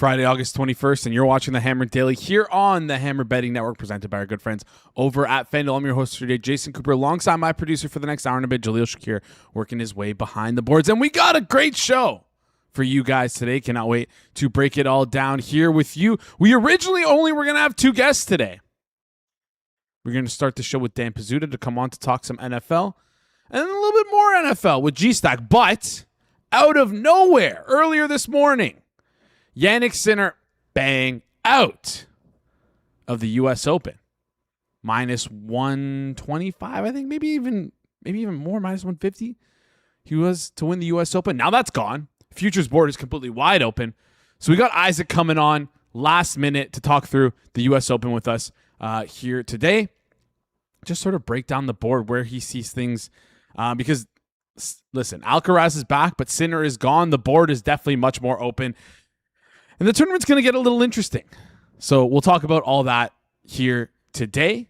Friday, August 21st, and you're watching the Hammer Daily here on the Hammer Betting Network, presented by our good friends over at FanDuel. I'm your host today, Jason Cooper, alongside my producer for the next hour and a bit, Jaleel Shakir, working his way behind the boards. And we got a great show for you guys today. Cannot wait to break it all down here with you. We originally only were going to have two guests today. We're going to start the show with Dan Pizzuta to come on to talk some NFL, and then a little bit more NFL with G-Stack. But out of nowhere, earlier this morning, Jannik Sinner, bang, out of the U.S. Open. Minus 125, I think, maybe even more, minus 150. He was to win the U.S. Open. Now that's gone. Futures board is completely wide open. So we got Isaac coming on last minute to talk through the U.S. Open with us here today. Just sort of break down the board where he sees things. Because, listen, Alcaraz is back, but Sinner is gone. The board is definitely much more open. And the tournament's going to get a little interesting. So we'll talk about all that here today.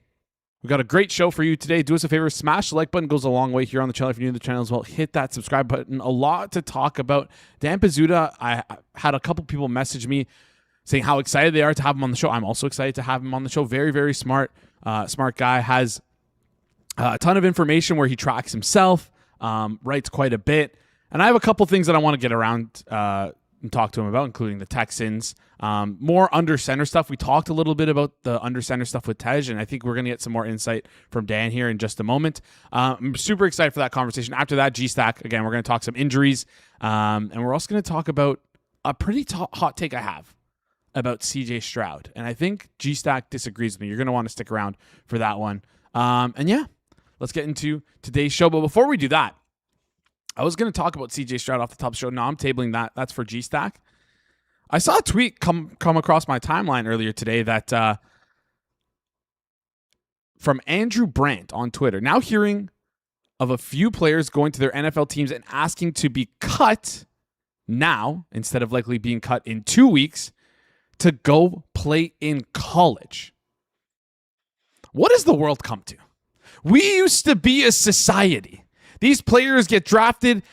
We've got a great show for you today. Do us a favor, smash the like button. Goes a long way here on the channel. If you're new to the channel as well, hit that subscribe button. A lot to talk about. Dan Pizzuta, I had a couple people message me saying how excited they are to have him on the show. I'm also excited to have him on the show. Very, very smart guy. Has a ton of information where he tracks himself, writes quite a bit. And I have a couple things that I want to get around and talk to him about, including the Texans. More under center stuff. We talked a little bit about the under center stuff with Tej, and I think we're going to get some more insight from Dan here in just a moment. I'm super excited for that conversation. After that, G-Stack, again, we're going to talk some injuries, and we're also going to talk about a pretty hot take I have about CJ Stroud. And I think G-Stack disagrees with me. You're going to want to stick around for that one. And yeah, let's get into today's show. But before we do that, I was going to talk about CJ Stroud off the top of the show. No, I'm tabling that. That's for G-Stack. I saw a tweet come across my timeline earlier today that from Andrew Brandt on Twitter. Now hearing of a few players going to their NFL teams and asking to be cut now, instead of likely being cut in 2 weeks, to go play in college. What does the world come to? We used to be a society. These players get drafted.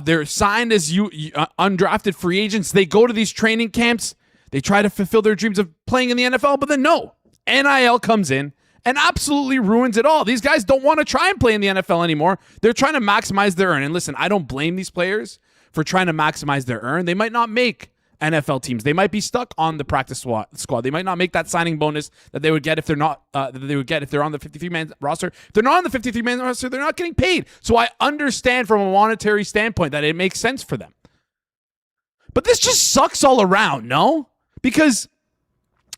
They're signed as undrafted free agents. They go to these training camps. They try to fulfill their dreams of playing in the NFL, but then no. NIL comes in and absolutely ruins it all. These guys don't want to try and play in the NFL anymore. They're trying to maximize their earn. And listen, I don't blame these players for trying to maximize their earn. They might not make NFL teams. They might be stuck on the practice squad. They might not make that signing bonus that they would get if they're not that they would get if they're on the 53-man roster. If they're not on the 53-man roster, they're not getting paid. So I understand from a monetary standpoint that it makes sense for them. But this just sucks all around, no? Because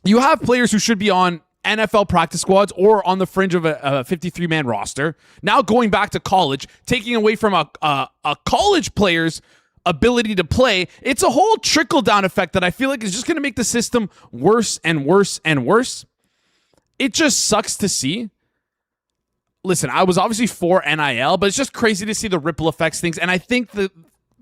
you have players who should be on NFL practice squads or on the fringe of a 53-man roster, now going back to college, taking away from a college player's ability to play. It's a whole trickle-down effect that I feel like is just going to make the system worse and worse and worse. It just sucks to see. Listen, I was obviously for NIL, but it's just crazy to see the ripple effects things, and I think the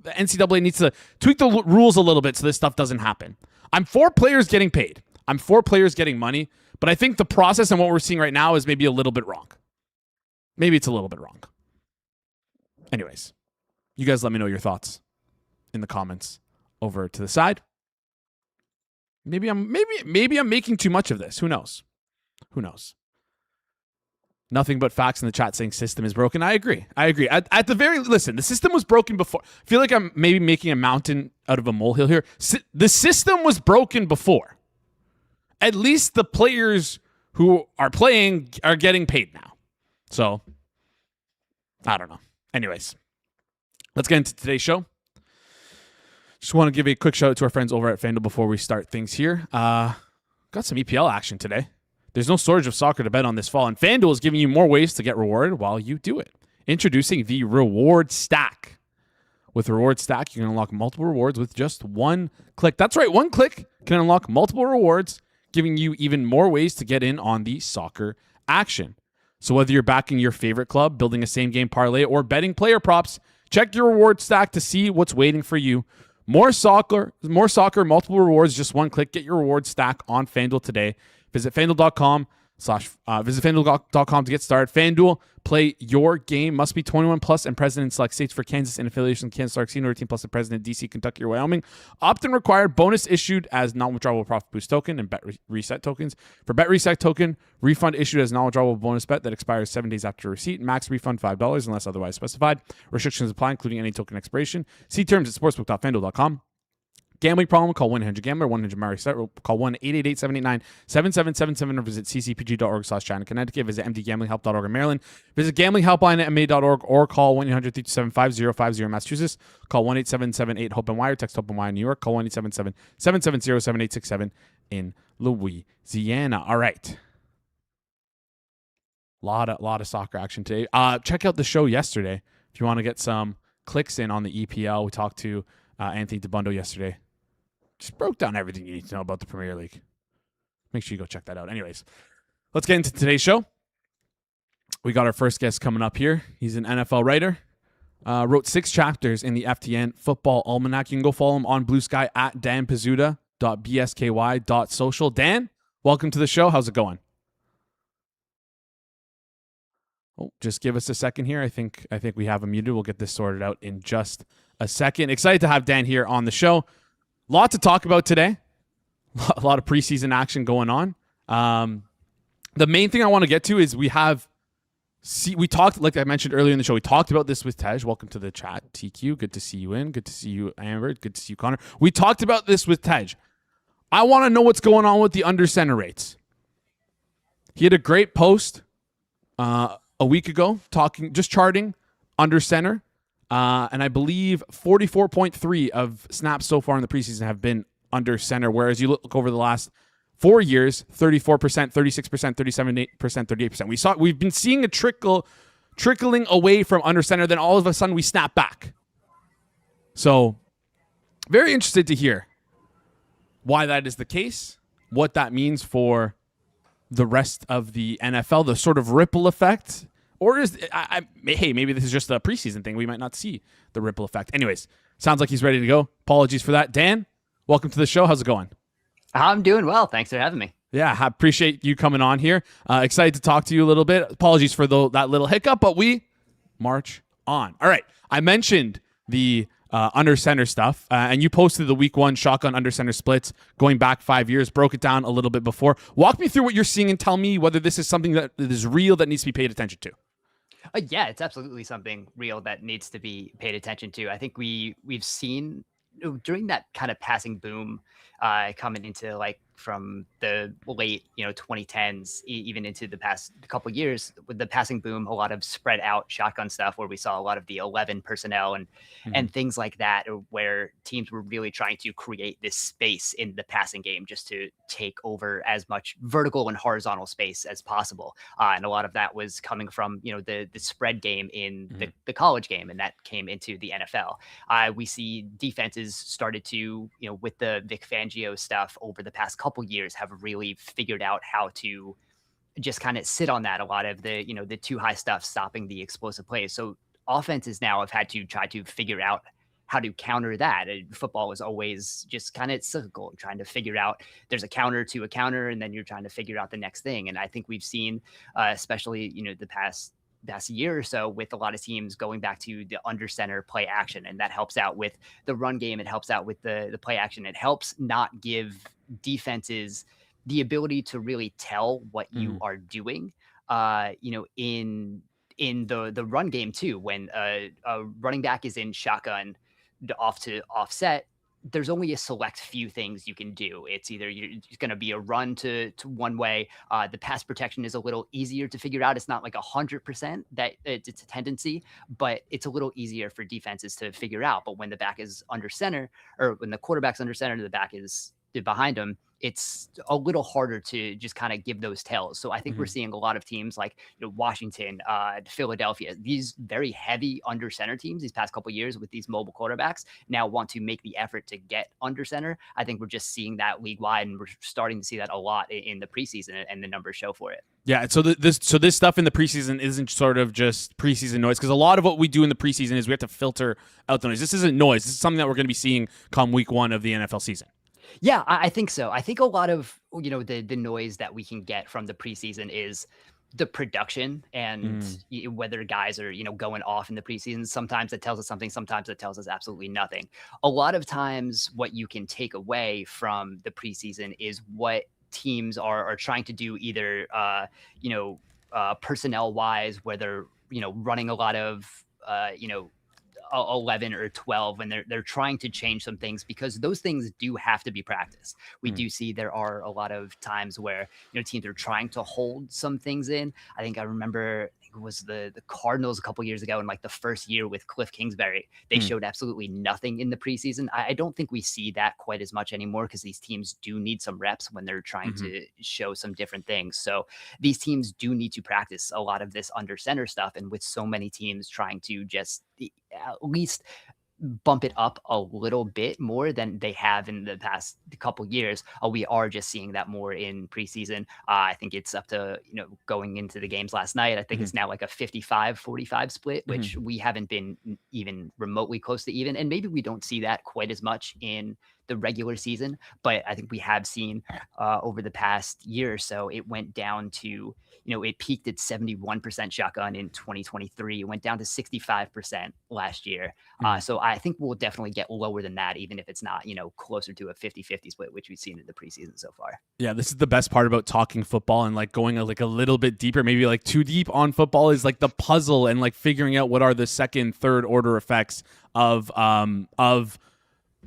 NCAA needs to tweak the rules a little bit so this stuff doesn't happen. I'm for players getting paid. I'm for players getting money, but I think the process and what we're seeing right now is maybe a little bit wrong. Maybe it's a little bit wrong. Anyways, you guys let me know your thoughts in the comments over to the side. Maybe I'm making too much of this. Who knows? Nothing but facts in the chat saying system is broken. I agree. At the very, listen, the system was broken before. I feel like I'm maybe making a mountain out of a molehill here. The system was broken before. At least the players who are playing are getting paid now. So, I don't know. Anyways, let's get into today's show. Just want to give a quick shout out to our friends over at FanDuel before we start things here. Got some EPL action today. There's no shortage of soccer to bet on this fall, and FanDuel is giving you more ways to get rewarded while you do it. Introducing the Reward Stack. With Reward Stack, you can unlock multiple rewards with just one click. That's right, one click can unlock multiple rewards, giving you even more ways to get in on the soccer action. So whether you're backing your favorite club, building a same-game parlay, or betting player props, check your Reward Stack to see what's waiting for you. More soccer, multiple rewards, just one click. Get your Reward Stack on FanDuel today. Visit FanDuel.com Visit FanDuel.com to get started. FanDuel, play your game. Must be 21 plus and present in select states. For Kansas and affiliation, Kansas Star Casino, 18 plus and present in DC, Kentucky, or Wyoming. Opt-in required. Bonus issued as non-withdrawable profit boost token and bet reset tokens. For bet reset token, refund issued as non-withdrawable bonus bet that expires 7 days after receipt. Max refund $5 unless otherwise specified. Restrictions apply, including any token expiration. See terms at sportsbook.fanduel.com. Gambling problem? Call 1-800-GAMBLER, 1-800-MARY-SET, call 1-888-789-7777 or visit ccpg.org/China, Connecticut. Visit mdgamblinghelp.org in Maryland. Visit gamblinghelpline@ma.org or call 1-800-327-5050 Massachusetts. Call 1-877-8-HOPE-NY or text HOPE-NY in New York. Call 1-877-770-7867 in Louisiana. All right. Lot of soccer action today. Check out the show yesterday if you want to get some clicks in on the EPL. We talked to Anthony DeBundo yesterday. Just broke down everything you need to know about the Premier League. Make sure you go check that out. Anyways, let's get into today's show. We got our first guest coming up here. He's an NFL writer. Wrote 6 chapters in the FTN Football Almanac. You can go follow him on Blue Sky at danpizzuta.bsky.social. Dan, welcome to the show. How's it going? Oh, just give us a second here. I think we have him muted. We'll get this sorted out in just a second. Excited to have Dan here on the show. Lot to talk about today. A lot of preseason action going on. The main thing I want to get to is we talked, like I mentioned earlier in the show, we talked about this with Tej. Welcome to the chat, TQ. Good to see you in. Good to see you, Amber. Good to see you, Connor. We talked about this with Tej. I want to know what's going on with the under center rates. He had a great post a week ago charting under center. And I believe 44.3 of snaps so far in the preseason have been under center, whereas you look over the last 4 years, 34%, 36%, 37%, 38%. We've been seeing a trickling away from under center, then all of a sudden we snap back. So very interested to hear why that is the case, what that means for the rest of the NFL, the sort of ripple effect. Or hey, maybe this is just a preseason thing. We might not see the ripple effect. Anyways, sounds like he's ready to go. Apologies for that. Dan, welcome to the show. How's it going? I'm doing well. Thanks for having me. Yeah, I appreciate you coming on here. Excited to talk to you a little bit. Apologies for that little hiccup, but we march on. All right. I mentioned the under center stuff, and you posted the week 1 shotgun under center splits going back 5 years, broke it down a little bit before. Walk me through what you're seeing and tell me whether this is something that is real that needs to be paid attention to. Yeah, it's absolutely something real that needs to be paid attention to. I think we've seen during that kind of passing boom coming into like from the late 2010s even into the past couple of years with the passing boom, a lot of spread out shotgun stuff where we saw a lot of the 11 personnel and things like that, where teams were really trying to create this space in the passing game just to take over as much vertical and horizontal space as possible, and a lot of that was coming from the spread game in the college game, and that came into the NFL. We see defenses started to with the Vic Fangio stuff over the past couple years have really figured out how to just kind of sit on that. A lot of the the too high stuff, stopping the explosive plays. So offenses now have had to try to figure out how to counter that. Football is always just kind of cyclical, trying to figure out there's a counter to a counter, and then you're trying to figure out the next thing. And I think we've seen, especially the past year or so, with a lot of teams going back to the under center play action, and that helps out with the run game. It helps out with the play action. It helps not give defenses the ability to really tell what you are doing, in the run game too. When a running back is in shotgun off to offset, there's only a select few things you can do. It's either it's going to be a run to one way. The pass protection is a little easier to figure out. It's not like 100% that it's a tendency, but it's a little easier for defenses to figure out. But when the back is under center, or when the quarterback's under center, the back is behind him, it's a little harder to just kind of give those tells. So I think we're seeing a lot of teams like Washington, Philadelphia, these very heavy under center teams these past couple of years with these mobile quarterbacks now want to make the effort to get under center. I think we're just seeing that league wide, and we're starting to see that a lot in the preseason, and the numbers show for it. Yeah, so this stuff in the preseason isn't sort of just preseason noise, because a lot of what we do in the preseason is we have to filter out the noise. This isn't noise. This is something that we're going to be seeing come week 1 of the NFL season. Yeah, I think so. I think a lot of, the noise that we can get from the preseason is the production and Mm, whether guys are, going off in the preseason. Sometimes it tells us something, sometimes it tells us absolutely nothing. A lot of times what you can take away from the preseason is what teams are trying to do, either personnel wise, where they're, running a lot of 11 or 12 when they're trying to change some things, because those things do have to be practiced. We mm, do see there are a lot of times where teams are trying to hold some things in. I remember, I think it was the Cardinals a couple years ago, in like the first year with Cliff Kingsbury. They mm, showed absolutely nothing in the preseason. I don't think we see that quite as much anymore, because these teams do need some reps when they're trying mhm. to show some different things. So these teams do need to practice a lot of this under center stuff. And with so many teams trying to just at least bump it up a little bit more than they have in the past couple years. We are just seeing that more in preseason. I think it's up to, going into the games last night, I think Mhm, it's now like a 55-45 split, mhm, which we haven't been even remotely close to even. And maybe we don't see that quite as much in the regular season, but I think we have seen over the past year or so, it went down to, it peaked at 71% shotgun in 2023. It went down to 65% last year. mhm. So I think we'll definitely get lower than that, even if it's not, closer to a 50-50 split, which we've seen in the preseason so far. Yeah, this is the best part about talking football and like going like a little bit deeper, maybe like too deep on football, is like the puzzle and like figuring out what are the second, third order effects of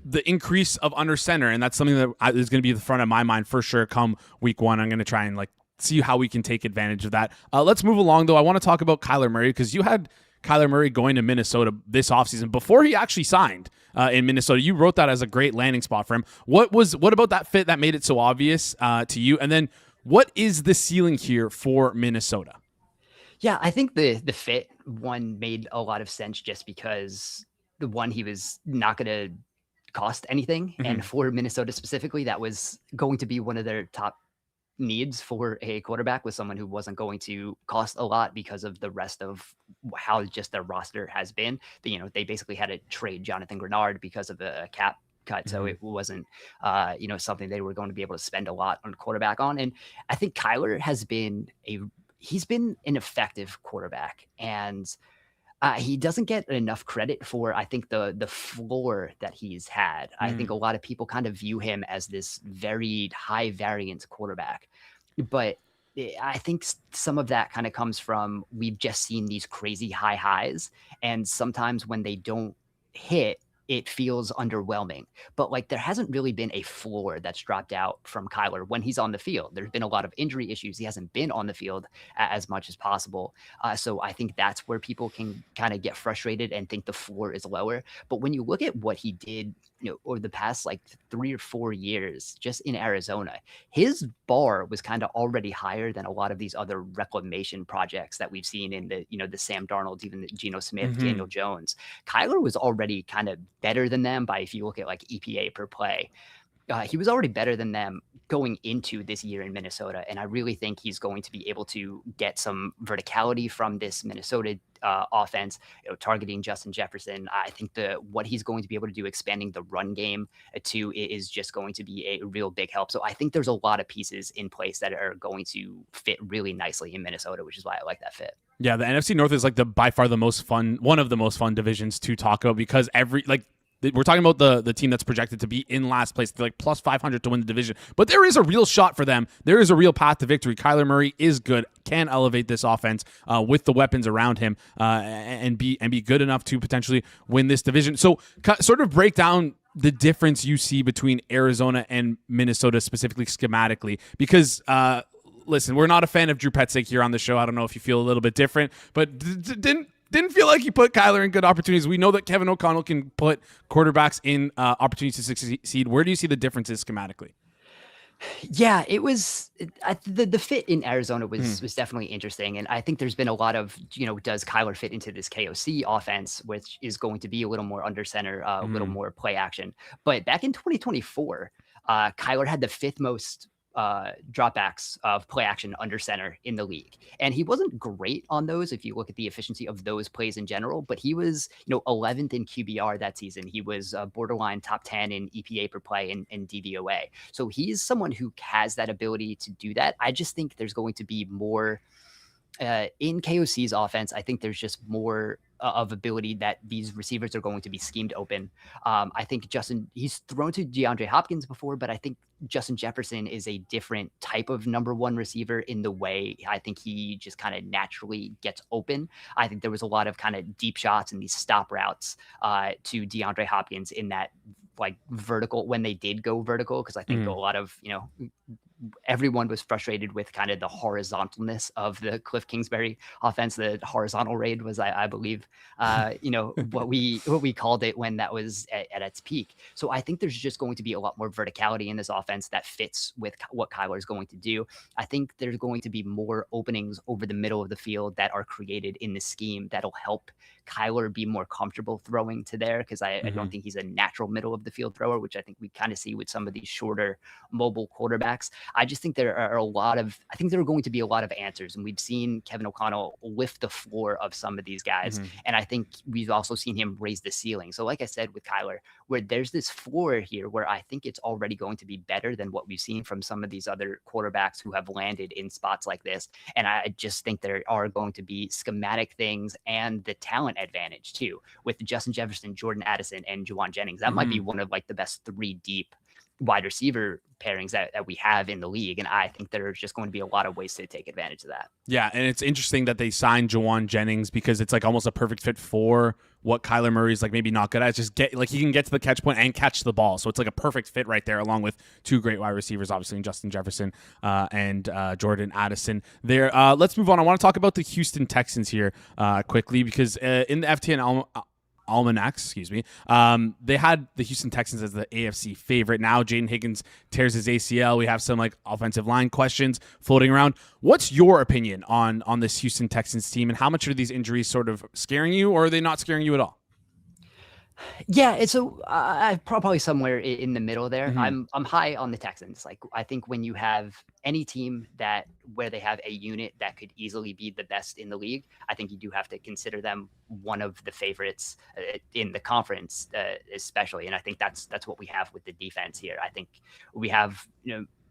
the increase of under center, and that's something that is going to be the front of my mind for sure. Come week one, I'm going to try and like see how we can take advantage of that. Let's move along though. I want to talk about Kyler Murray, because you had Kyler Murray going to Minnesota this offseason before he actually signed in Minnesota. You wrote that as a great landing spot for him. What about that fit that made it so obvious to you? And then what is the ceiling here for Minnesota? Yeah, I think the fit one made a lot of sense, just because the one, he was not going to cost anything, and Mm-hmm. for Minnesota specifically, that was going to be one of their top needs for a quarterback, was someone who wasn't going to cost a lot, because of the rest of how just their roster has been. They basically had to trade Jonathan Grenard because of a cap cut. So Mm-hmm. it wasn't, something they were going to be able to spend a lot on quarterback on. And I think Kyler he's been an effective quarterback, and he doesn't get enough credit for, I think, the floor that he's had. I think a lot of people kind of view him as this very high variance quarterback, but I think some of that kind of comes from, we've just seen these crazy high highs, and sometimes when they don't hit, it feels underwhelming. But like, there hasn't really been a floor that's dropped out from Kyler when he's on the field. There's been a lot of injury issues. He hasn't been on the field as much as possible. So I think that's where people can kind of get frustrated and think the floor is lower. But when you look at what he did, over the past like 3 or 4 years, just in Arizona, his bar was kind of already higher than a lot of these other reclamation projects that we've seen in the Sam Darnold, even the Geno Smith, Mm-hmm. Daniel Jones. Kyler was already kind of better than them by, if you look at like EPA per play. He was already better than them going into this year in Minnesota, and I really think he's going to be able to get some verticality from this Minnesota offense, targeting Justin Jefferson. I think what he's going to be able to do, expanding the run game too, is just going to be a real big help. So I think there's a lot of pieces in place that are going to fit really nicely in Minnesota, which is why I like that fit. Yeah, the NFC North is like by far the most fun, one of the most fun divisions to talk about, because we're talking about the team that's projected to be in last place. They're like plus 500 to win the division, but there is a real shot for them. There is a real path to victory. Kyler Murray is good, can elevate this offense with the weapons around him, and be good enough to potentially win this division. So sort of break down the difference you see between Arizona and Minnesota, specifically schematically, because listen, we're not a fan of Drew Petzing here on the show. I don't know if you feel a little bit different, but didn't feel like he put Kyler in good opportunities. We know that Kevin O'Connell can put quarterbacks in opportunities to succeed. Where do you see the differences schematically? Yeah, it was the fit in Arizona Mm, was definitely interesting, and I think there's been a lot of, does Kyler fit into this KOC offense, which is going to be a little more under center, a little mm, more play action. But back in 2024, Kyler had the fifth most dropbacks of play action under center in the league. And he wasn't great on those if you look at the efficiency of those plays in general, but he was, 11th in QBR that season. He was borderline top 10 in EPA per play and DVOA. So he's someone who has that ability to do that. I just think there's going to be more in KOC's offense. I think there's just more of ability that these receivers are going to be schemed open. I think he's thrown to DeAndre Hopkins before, but I think Justin Jefferson is a different type of number one receiver in the way I think he just kind of naturally gets open. I think there was a lot of kind of deep shots and these stop routes to DeAndre Hopkins in that like vertical when they did go vertical, because I think a lot of, everyone was frustrated with kind of the horizontalness of the Cliff Kingsbury offense. The horizontal raid was, I believe, what we called it when that was at its peak. So I think there's just going to be a lot more verticality in this offense that fits with what Kyler is going to do. I think there's going to be more openings over the middle of the field that are created in the scheme that'll help Kyler be more comfortable throwing to there, because I don't think he's a natural middle of the field thrower, which I think we kind of see with some of these shorter mobile quarterbacks. I just think there are going to be a lot of answers, and we've seen Kevin O'Connell lift the floor of some of these guys. And I think we've also seen him raise the ceiling. So like I said, with Kyler, where there's this floor here where I think it's already going to be better than what we've seen from some of these other quarterbacks who have landed in spots like this. And I just think there are going to be schematic things and the talent advantage too, with Justin Jefferson, Jordan Addison, and Juwan Jennings. That might be one of like the best 3 deep wide receiver pairings that we have in the league. And I think there's just going to be a lot of ways to take advantage of that. Yeah, and it's interesting that they signed Juwan Jennings, because it's like almost a perfect fit for what Kyler Murray's like maybe not good at. It's just he can get to the catch point and catch the ball. So it's like a perfect fit right there, along with 2 great wide receivers, obviously, in Justin Jefferson and Jordan Addison there. Let's move on. I want to talk about the Houston Texans here quickly, because in the FTN Almanacs, they had the Houston Texans as the AFC favorite. Now Jaden Higgins tears his ACL. We have some like offensive line questions floating around. What's your opinion on this Houston Texans team, and how much are these injuries sort of scaring you, or are they not scaring you at all? Yeah, it's probably somewhere in the middle there. I'm high on the Texans. Like, I think when you have any team where they have a unit that could easily be the best in the league, I think you do have to consider them one of the favorites in the conference, especially. And I think that's what we have with the defense here. I think we have,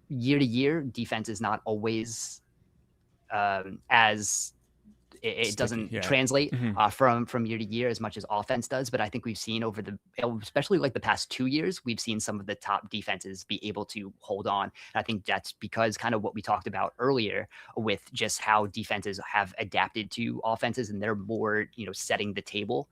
year to year, defense is not always as it doesn't translate from year to year as much as offense does. But I think we've seen especially like the past 2 years, we've seen some of the top defenses be able to hold on. And I think that's because kind of what we talked about earlier with just how defenses have adapted to offenses, and they're more, setting the table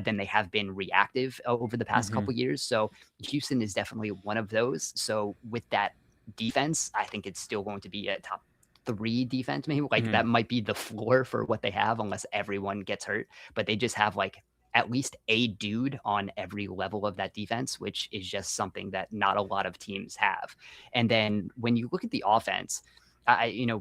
than they have been reactive over the past couple years. So Houston is definitely one of those. So with that defense, I think it's still going to be a top 3 defense, maybe that might be the floor for what they have, unless everyone gets hurt. But they just have like at least a dude on every level of that defense, which is just something that not a lot of teams have. And then when you look at the offense,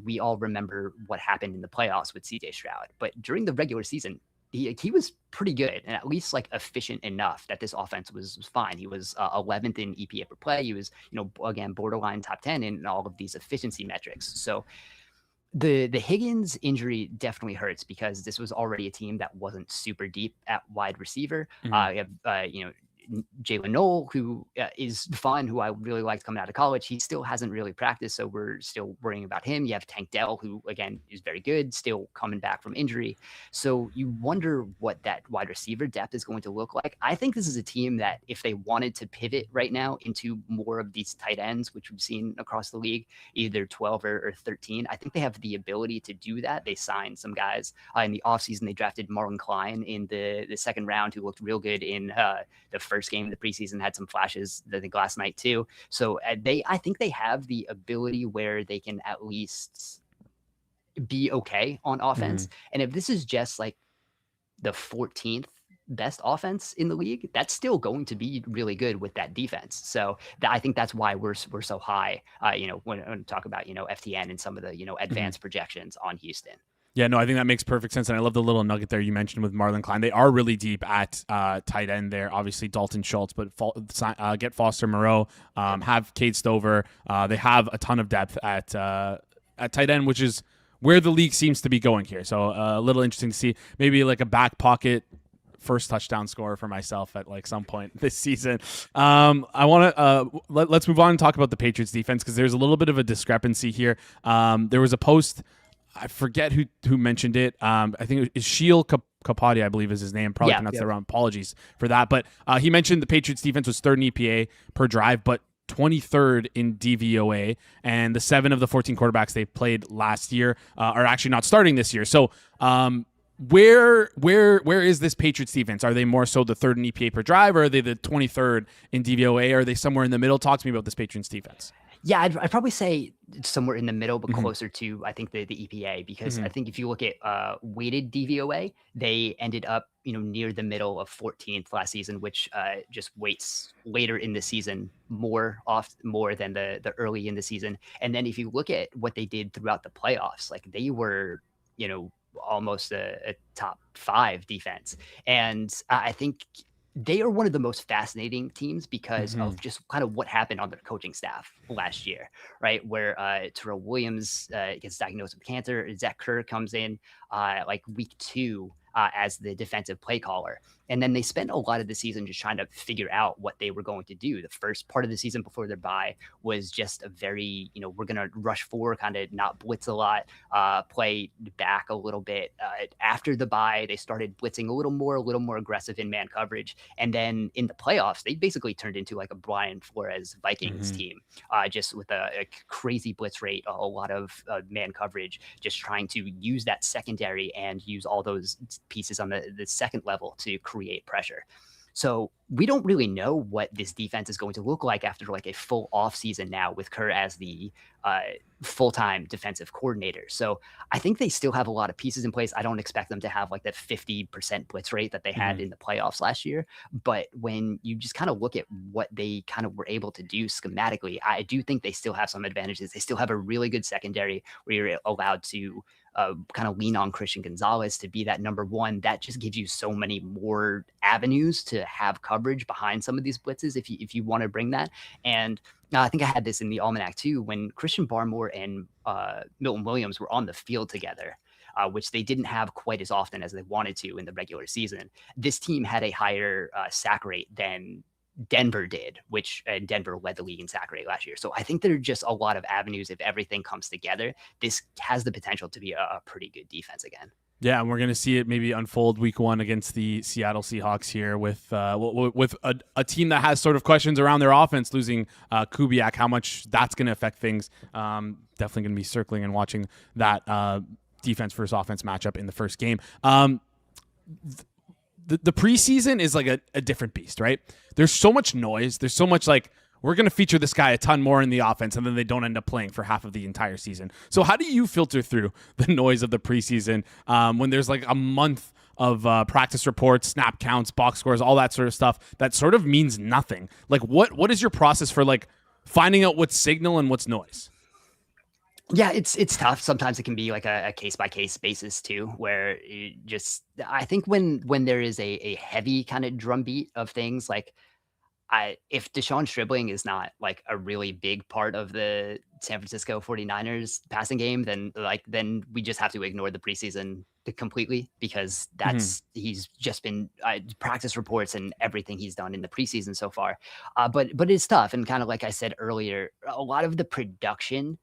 we all remember what happened in the playoffs with CJ Stroud, but during the regular season, he was pretty good and at least like efficient enough that this offense was fine. He was 11th in EPA per play. He was, again, borderline top 10 in all of these efficiency metrics. So the Higgins injury definitely hurts, because this was already a team that wasn't super deep at wide receiver. You have, Jalen Noel, who is fun, who I really liked coming out of college. He still hasn't really practiced, so we're still worrying about him. You have Tank Dell, who, again, is very good, still coming back from injury. So you wonder what that wide receiver depth is going to look like. I think this is a team that, if they wanted to pivot right now into more of these tight ends, which we've seen across the league, either 12 or 13, I think they have the ability to do that. They signed some guys in the offseason. They drafted Marlon Klein in the second round, who looked real good in the first game of the preseason, had some flashes, I think, last night too. So I think they have the ability where they can at least be okay on offense. And if this is just like the 14th best offense in the league, that's still going to be really good with that defense. So I think that's why we're so high, when we talk about, FTN and some of the, advanced projections on Houston. Yeah, no, I think that makes perfect sense. And I love the little nugget there you mentioned with Marlon Klein. They are really deep at tight end there. Obviously, Dalton Schultz, but get Foster Moreau, have Cade Stover. They have a ton of depth at tight end, which is where the league seems to be going here. So a little interesting to see. Maybe like a back pocket first touchdown scorer for myself at like some point this season. I want to let's move on and talk about the Patriots defense, because there's a little bit of a discrepancy here. There was a post, I forget who mentioned it. I think it was Sheil Kapadi, I believe is his name. Probably pronounced that wrong. Apologies for that. But he mentioned the Patriots defense was third in EPA per drive, but 23rd in DVOA, and the 7 of the 14 quarterbacks they played last year are actually not starting this year. So where is this Patriots defense? Are they more so the 3rd in EPA per drive, or are they the 23rd in DVOA? Or are they somewhere in the middle? Talk to me about this Patriots defense. Yeah, I'd probably say somewhere in the middle, but closer to, I think, the EPA, because I think if you look at weighted DVOA, they ended up, near the middle of 14th last season, which just weights later in the season more than the early in the season. And then if you look at what they did throughout the playoffs, like they were, almost a top 5 defense. And I think they are one of the most fascinating teams because of just kind of what happened on their coaching staff last year, right? Where Terrell Williams gets diagnosed with cancer. Zach Kerr comes in like week 2 as the defensive play caller. And then they spent a lot of the season just trying to figure out what they were going to do. The first part of the season before their bye was just a very, we're going to rush forward, kind of not blitz a lot, play back a little bit. After the bye, they started blitzing a little more aggressive in man coverage. And then in the playoffs, they basically turned into like a Brian Flores Vikings team, just with a crazy blitz rate, a lot of man coverage, just trying to use that secondary and use all those pieces on the second level to create pressure. So we don't really know what this defense is going to look like after like a full off season now with Kerr as the full-time defensive coordinator. So I think they still have a lot of pieces in place. I don't expect them to have like that 50% blitz rate that they had in the playoffs last year. But when you just kind of look at what they kind of were able to do schematically, I do think they still have some advantages. They still have a really good secondary where you're allowed to kind of lean on Christian Gonzalez to be that number 1. That just gives you so many more avenues to have coverage behind some of these blitzes if you want to bring that. And I think I had this in the almanac too, when Christian Barmore and Milton Williams were on the field together, which they didn't have quite as often as they wanted to in the regular season. This team had a higher sack rate than Denver did, which Denver led the league in sack rate last year. So I think there are just a lot of avenues. If everything comes together, this has the potential to be a pretty good defense again. Yeah, and we're going to see it maybe unfold week 1 against the Seattle Seahawks here with a team that has sort of questions around their offense, losing Kubiak, how much that's going to affect things. Definitely going to be circling and watching that defense versus offense matchup in the first game. The preseason is like a different beast, right? There's so much noise. There's so much like, we're going to feature this guy a ton more in the offense, and then they don't end up playing for half of the entire season. So how do you filter through the noise of the preseason when there's like a month of practice reports, snap counts, box scores, all that sort of stuff that sort of means nothing? Like what is your process for like finding out what's signal and what's noise? Yeah, it's tough. Sometimes it can be like a case by case basis too, where I think when there is a heavy kind of drumbeat of things, like if Deshaun Stribling is not like a really big part of the San Francisco 49ers passing game, then we just have to ignore the preseason completely, because he's just been practice reports and everything he's done in the preseason so far. But it's tough. And kind of like I said earlier, a lot of the production,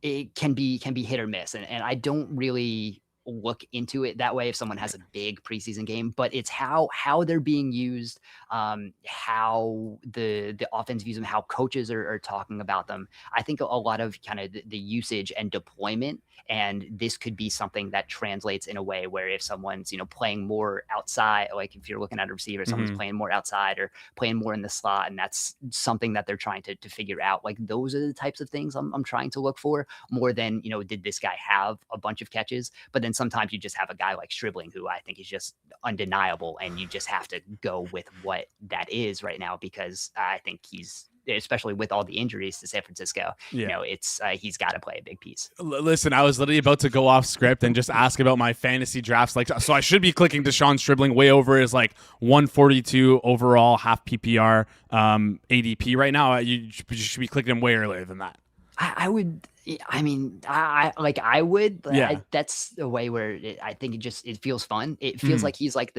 it can be hit or miss. And I don't really look into it that way if someone has a big preseason game, but it's how they're being used, how the offense views them, how coaches are talking about them. I think a lot of kind of the usage and deployment, and this could be something that translates in a way where if someone's, playing more outside, like if you're looking at a receiver, someone's playing more outside or playing more in the slot, and that's something that they're trying to figure out. Like those are the types of things I'm trying to look for more than, did this guy have a bunch of catches? But then sometimes you just have a guy like Stribling, who I think is just undeniable, and you just have to go with what that is right now, because I think he's especially with all the injuries to San Francisco, Yeah. it's he's got to play a big piece. Listen, I was literally about to go off script and just ask about my fantasy drafts. Like, so I should be clicking Deshaun Stribling way over his like 142 overall half PPR ADP right now. You should be clicking him way earlier than that. I would. I mean, I would. Yeah. That's a way where I think it feels fun. It feels like he's like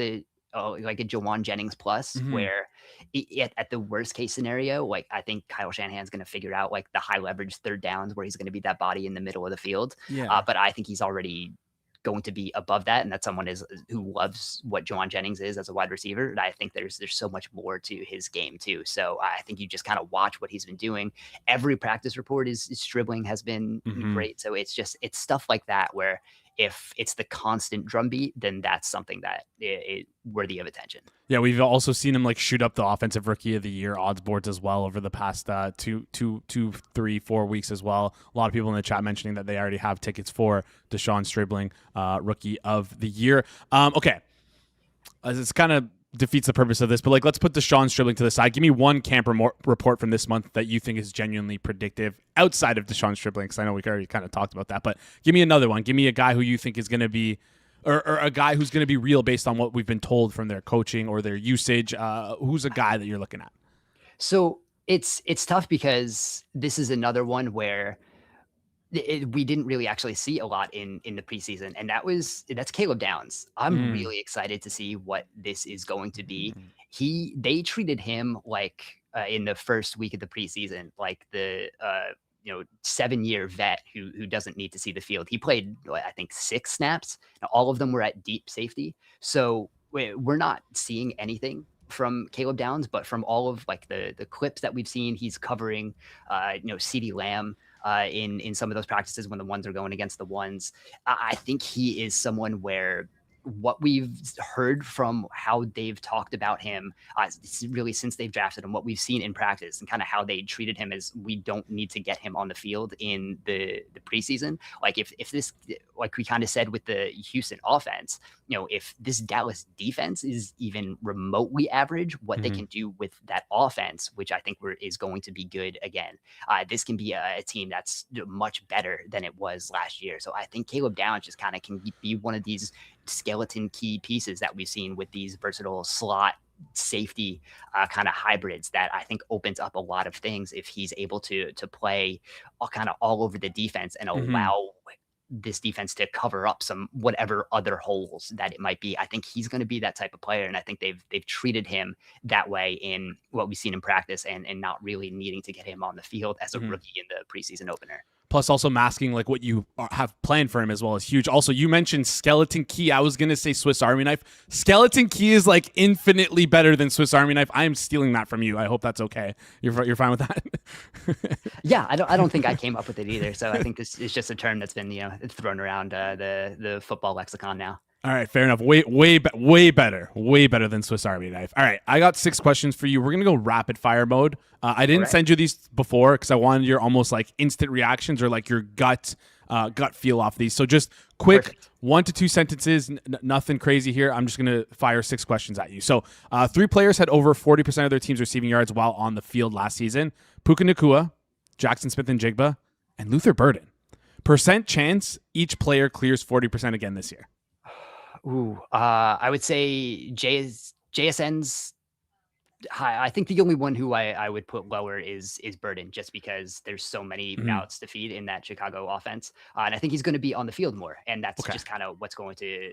like a Jawan Jennings plus, where at the worst case scenario, like I think Kyle Shanahan's going to figure out like the high leverage third downs where he's going to be that body in the middle of the field. Yeah. But I think he's already going to be above that, and that someone who loves what Jawan Jennings is as a wide receiver. And I think there's so much more to his game too. So I think you just kind of watch what he's been doing. Every practice report is Stribling has been great. So it's stuff like that where if it's the constant drumbeat, then that's something that is worthy of attention. Yeah, we've also seen him like shoot up the offensive rookie of the year odds boards as well over the past 2, 3, 4 weeks as well. A lot of people in the chat mentioning that they already have tickets for Deshaun Stribling, rookie of the year. Okay, it's kind of defeats the purpose of this, but like let's put Deshaun Stribling to the side. Give me one camp report from this month that you think is genuinely predictive outside of Deshaun Stribling, because I know we already kind of talked about that, but give me another one. Give me a guy who you think is going to be or a guy who's going to be real based on what we've been told from their coaching or their usage. Who's a guy that you're looking at? So it's tough because this is another one where we didn't really actually see a lot in the preseason, and that's Caleb Downs. I'm really excited to see what this is going to be. They treated him like in the first week of the preseason, like the 7-year vet who doesn't need to see the field. He played, I think, 6 snaps. Now, all of them were at deep safety. So we're not seeing anything from Caleb Downs, but from all of like the clips that we've seen, he's covering, CeeDee Lamb in some of those practices when the ones are going against the ones. I think he is someone where what we've heard from how they've talked about him really since they've drafted him, what we've seen in practice and kind of how they treated him is we don't need to get him on the field in the preseason. Like if this, like we kind of said with the Houston offense, if this Dallas defense is even remotely average, what they can do with that offense, which I think is going to be good again, this can be a team that's much better than it was last year. So I think Caleb Downs just kind of can be one of these skeleton key pieces that we've seen with these versatile slot safety kind of hybrids that I think opens up a lot of things if he's able to play all over the defense and allow this defense to cover up some whatever other holes that it might be. I think he's going to be that type of player, and I think they've treated him that way in what we've seen in practice and not really needing to get him on the field as a rookie in the preseason opener. Plus also masking like what you have planned for him as well is huge. Also, you mentioned skeleton key. I was going to say Swiss Army knife. Skeleton key is like infinitely better than Swiss Army knife. I am stealing that from you. I hope that's okay. You're fine with that? Yeah, I don't think I came up with it either. So I think this is just a term that's been thrown around the football lexicon now. All right, fair enough. Way better than Swiss Army knife. All right, I got 6 questions for you. We're gonna go rapid fire mode. I didn't send you these before because I wanted your almost like instant reactions or like your gut feel off these. So just quick. Perfect. 1 to 2 sentences. Nothing crazy here. I'm just gonna fire 6 questions at you. So 3 players had over 40% of their team's receiving yards while on the field last season: Puka Nacua, Jackson Smith and Jigba, and Luther Burden. Percent chance each player clears 40% again this year. I would say JSN's high. I think the only one who I would put lower is Burden, just because there's so many mouths to feed in that Chicago offense. And I think he's going to be on the field more. And that's just kind of what's going to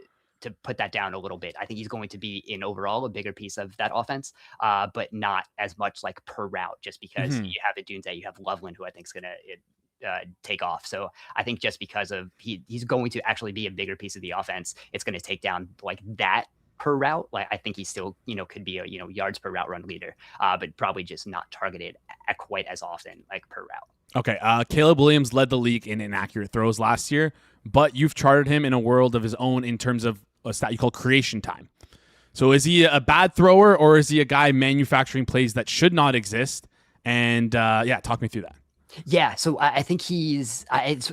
put that down a little bit. I think he's going to be in overall a bigger piece of that offense, but not as much like per route, just because you have Adunze, you have Loveland, who I think is going to take off. So I think just because of he's going to actually be a bigger piece of the offense, it's going to take down like that per route. Like I think he still could be a yards per route run leader, but probably just not targeted quite as often like per route. Okay, Caleb Williams led the league in inaccurate throws last year, but you've charted him in a world of his own in terms of a stat you call creation time. So is he a bad thrower, or is he a guy manufacturing plays that should not exist? And talk me through that. Yeah, so I think he's it's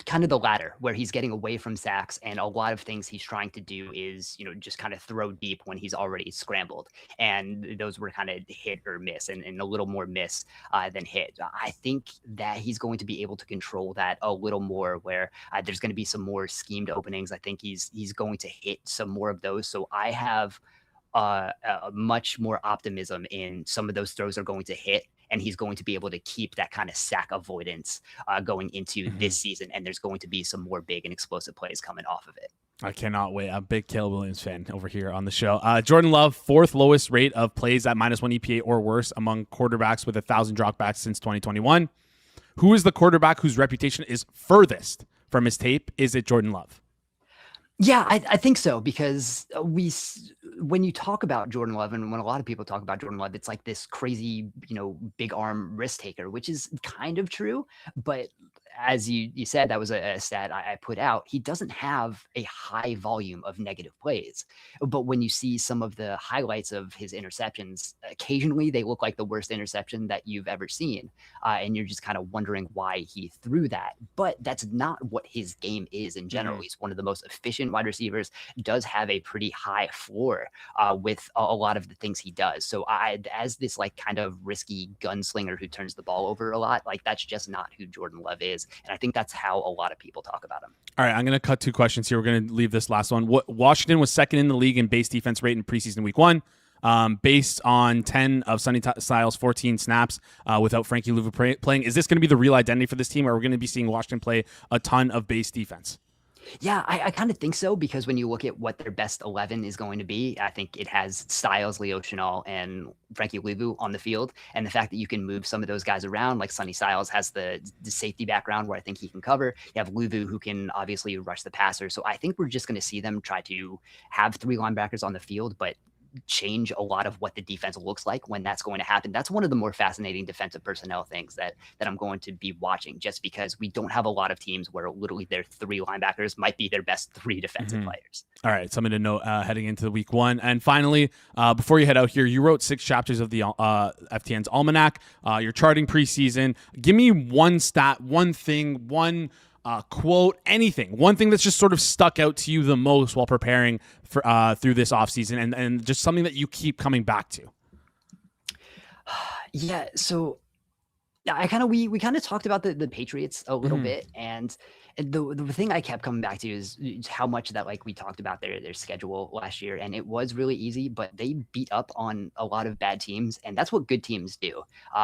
kind of the latter, where he's getting away from sacks, and a lot of things he's trying to do is, just kind of throw deep when he's already scrambled. And those were kind of hit or miss, and a little more miss than hit. I think that he's going to be able to control that a little more, where there's going to be some more schemed openings. I think he's going to hit some more of those. So I have much more optimism in some of those throws are going to hit, and he's going to be able to keep that kind of sack avoidance going into this season. And there's going to be some more big and explosive plays coming off of it. I cannot wait. I'm a big Caleb Williams fan over here on the show. Jordan Love, 4th lowest rate of plays at -1 EPA or worse among quarterbacks with 1,000 dropbacks since 2021. Who is the quarterback whose reputation is furthest from his tape? Is it Jordan Love? Yeah, I think so, because when you talk about Jordan Love, and when a lot of people talk about Jordan Love, it's like this crazy, big arm risk taker, which is kind of true. But as you said, that was a stat I put out. He doesn't have a high volume of negative plays. But when you see some of the highlights of his interceptions, occasionally they look like the worst interception that you've ever seen. And you're just kind of wondering why he threw that. But that's not what his game is in general. He's one of the most efficient wide receivers, does have a pretty high floor with a lot of the things he does. So as this like kind of risky gunslinger who turns the ball over a lot, like that's just not who Jordan Love is. And I think that's how a lot of people talk about him. All right, I'm going to cut 2 questions here. We're going to leave this last one. Washington was 2nd in the league in base defense rate in preseason week 1, based on 10 of Sonny Styles' 14 snaps without Frankie Louvu playing. Is this going to be the real identity for this team, or are we going to be seeing Washington play a ton of base defense? Yeah, I kind of think so, because when you look at what their best 11 is going to be, I think it has Styles, Leo Chenal, and Frankie Louvu on the field. And the fact that you can move some of those guys around, like Sonny Styles has the safety background where I think he can cover. You have Louvu, who can obviously rush the passer. So I think we're just going to see them try to have 3 linebackers on the field, but change a lot of what the defense looks like when that's going to happen. That's one of the more fascinating defensive personnel things that I'm going to be watching, just because we don't have a lot of teams where literally their 3 linebackers might be their best 3 defensive players. All right, something to note heading into the week 1. And finally, before you head out here, you wrote 6 chapters of the FTN's Almanac. You're charting preseason. Give me one stat, one thing, one quote, anything, one thing that's just sort of stuck out to you the most while preparing for through this offseason, and just something that you keep coming back to. Yeah, so we kind of talked about the Patriots a little bit, and the thing I kept coming back to is how much that, like, we talked about their schedule last year, and it was really easy, but they beat up on a lot of bad teams, and that's what good teams do.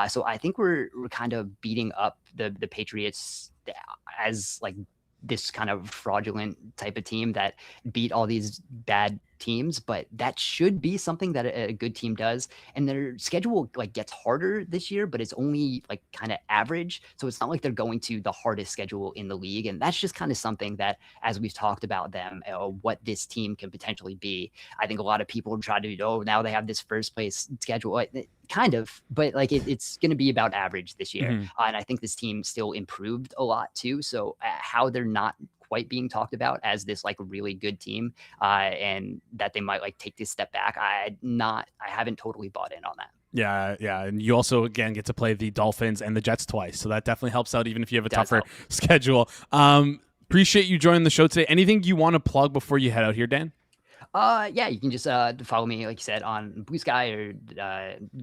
So I think we're kind of beating up the Patriots as like this kind of fraudulent type of team that beat all these bad teams, but that should be something that a good team does. And their schedule like gets harder this year, but it's only like kind of average. So it's not like they're going to the hardest schedule in the league. And that's just kind of something that, as we've talked about them, what this team can potentially be. I think a lot of people try to, now they have this first place schedule. Kind of, but like it's going to be about average this year. And I think this team still improved a lot too. So how they're not quite being talked about as this like really good team, and that they might like take this step back, I haven't totally bought in on that. Yeah, and you also again get to play the Dolphins and the Jets twice, so that definitely helps out even if you have a tougher schedule. Appreciate you joining the show today. Anything you want to plug before you head out here, Dan? Yeah, you can just follow me, like you said, on Blue Sky, or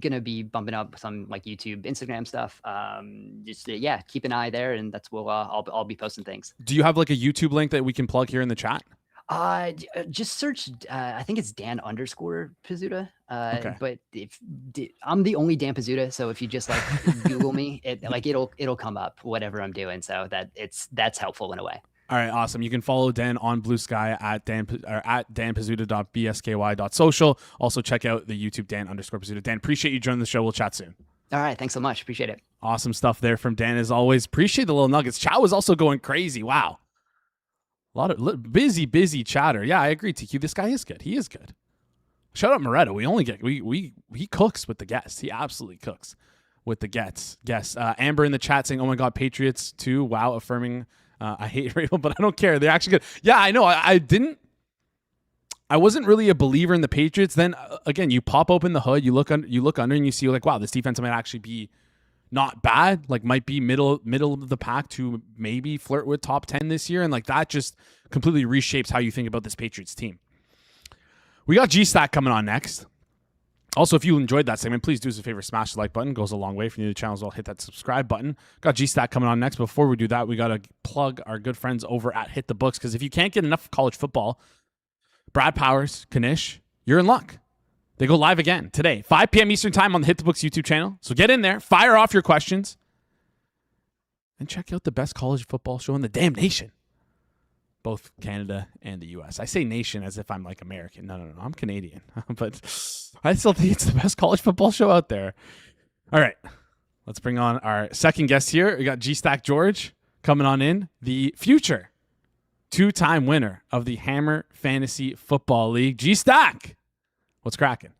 gonna be bumping up some like YouTube, Instagram stuff. Just keep an eye there, and that's where I'll be posting things. Do you have like a YouTube link that we can plug here in the chat? Just search. I think it's Dan _Pizzuta. Okay. But I'm the only Dan Pizzuta, so if you just like Google me, it'll come up whatever I'm doing. So that's helpful in a way. All right, awesome. You can follow Dan on Blue Sky at danpizzuta.bsky.social. Also check out the YouTube Dan _Pizzuta. Dan, appreciate you joining the show. We'll chat soon. All right, thanks so much. Appreciate it. Awesome stuff there from Dan as always. Appreciate the little nuggets. Chow is also going crazy. Wow. A lot of busy chatter. Yeah, I agree, TQ. This guy is good. He is good. Shout out Moretta. He cooks with the guests. He absolutely cooks with the guests. Yes. Amber in the chat saying, "Oh my God, Patriots too." Wow, affirming. I hate Rabel, but I don't care. They're actually good. Yeah, I know. I wasn't really a believer in the Patriots. Then again, you pop open the hood, you look under, and you see like, wow, this defense might actually be not bad, like might be middle of the pack to maybe flirt with top 10 this year. And like that just completely reshapes how you think about this Patriots team. We got G-Stack coming on next. Also, if you enjoyed that segment, please do us a favor, smash the like button. It goes a long way. If you're new to the channel as well, hit that subscribe button. Got G-Stack coming on next. Before we do that, we got to plug our good friends over at Hit the Books, because if you can't get enough college football, Brad Powers, Kanish, you're in luck. They go live again today, 5 p.m. Eastern time on the Hit the Books YouTube channel. So get in there, fire off your questions, and check out the best college football show in the damn nation. Both Canada and the U.S. I say nation as if I'm like American. No, I'm Canadian. But I still think it's the best college football show out there. All right, let's bring on our second guest here. We got G-Stack George coming on in, the future two-time winner of the Hammer Fantasy Football League. G-Stack, what's cracking?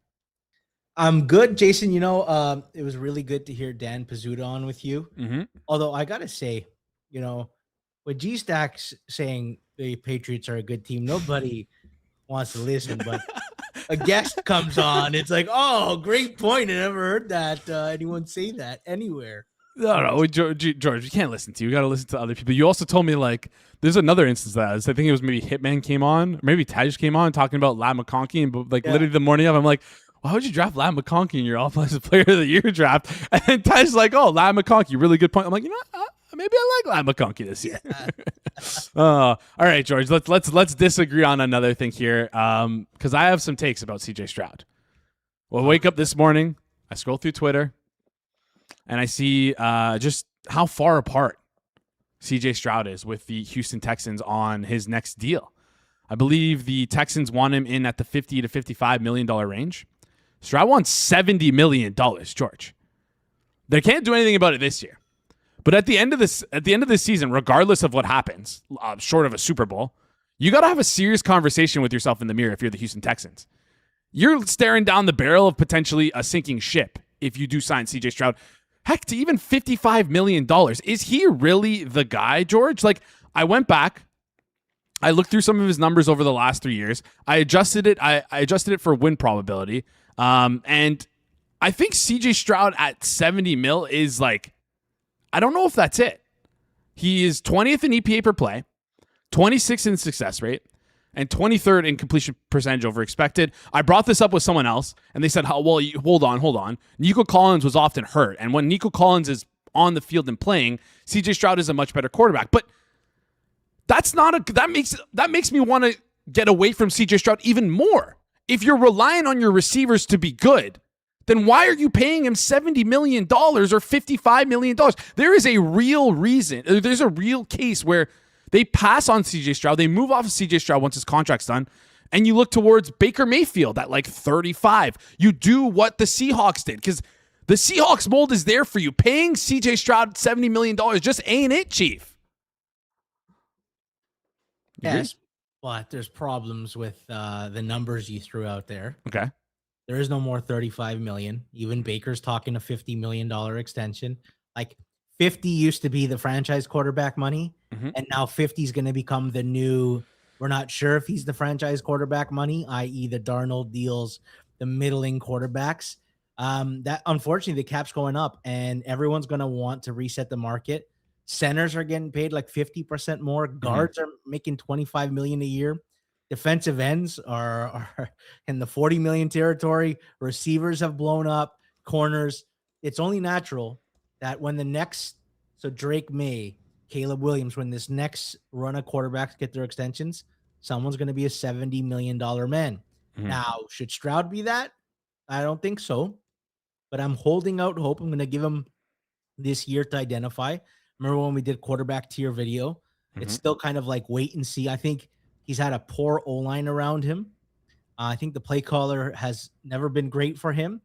I'm good, Jason. It was really good to hear Dan Pizzuta on with you. Mm-hmm. Although I got to say, with G-Stack's saying the Patriots are a good team, nobody wants to listen, but a guest comes on. It's like, oh, great point. I never heard that anyone say that anywhere. No, George, you can't listen to you. You got to listen to other people. You also told me, like, there's another instance of that. I think it was maybe Hitman came on, or maybe Tej came on talking about Ladd McConkey, and literally the morning of, I'm like, why would you draft Ladd McConkey in your Offensive Player of the Year draft? And then Tej's like, oh, Ladd McConkey, really good point. I'm like, maybe I like Ladd McConkey this year. All right, George, let's disagree on another thing here, because I have some takes about CJ Stroud. Well, I wake up this morning, I scroll through Twitter, and I see just how far apart CJ Stroud is with the Houston Texans on his next deal. I believe the Texans want him in at the $50 to $55 million range. Stroud wants $70 million, George. They can't do anything about it this year. But at the end of this season, regardless of what happens, short of a Super Bowl, you got to have a serious conversation with yourself in the mirror if you're the Houston Texans. You're staring down the barrel of potentially a sinking ship if you do sign CJ Stroud. Heck, to even $55 million. Is he really the guy, George? Like, I went back, I looked through some of his numbers over the last 3 years. I adjusted it. I adjusted it for win probability. And I think CJ Stroud at 70 mil is like, I don't know if that's it. He is 20th in EPA per play, 26th in success rate, and 23rd in completion percentage over expected. I brought this up with someone else, and they said, well, hold on. Nico Collins was often hurt, and when Nico Collins is on the field and playing, CJ Stroud is a much better quarterback. But that makes me want to get away from CJ Stroud even more. If you're relying on your receivers to be good, then why are you paying him $70 million or $55 million? There is a real reason. There's a real case where they pass on CJ Stroud. They move off of CJ Stroud once his contract's done, and you look towards Baker Mayfield at like 35. You do what the Seahawks did, because the Seahawks mold is there for you. Paying CJ Stroud $70 million just ain't it, Chief. Yes, but there's problems with the numbers you threw out there. Okay. There is no more $35 million. Even Baker's talking a $50 million extension. Like 50 used to be the franchise quarterback money, and now 50 is going to become the new. We're not sure if he's the franchise quarterback money, i.e., the Darnold deals, the middling quarterbacks. That unfortunately the cap's going up, and everyone's going to want to reset the market. Centers are getting paid like 50% more. Guards are making $25 million a year. Defensive ends are in the 40 million territory. Receivers have blown up. Corners. It's only natural that when Drake May, Caleb Williams, when this next run of quarterbacks get their extensions, someone's going to be a $70 million man. Now, should Stroud be that? I don't think so, but I'm holding out hope. I'm going to give him this year to identify. Remember when we did quarterback tier video? It's still kind of like wait and see. I think he's had a poor O-line around him. I think the play caller has never been great for him.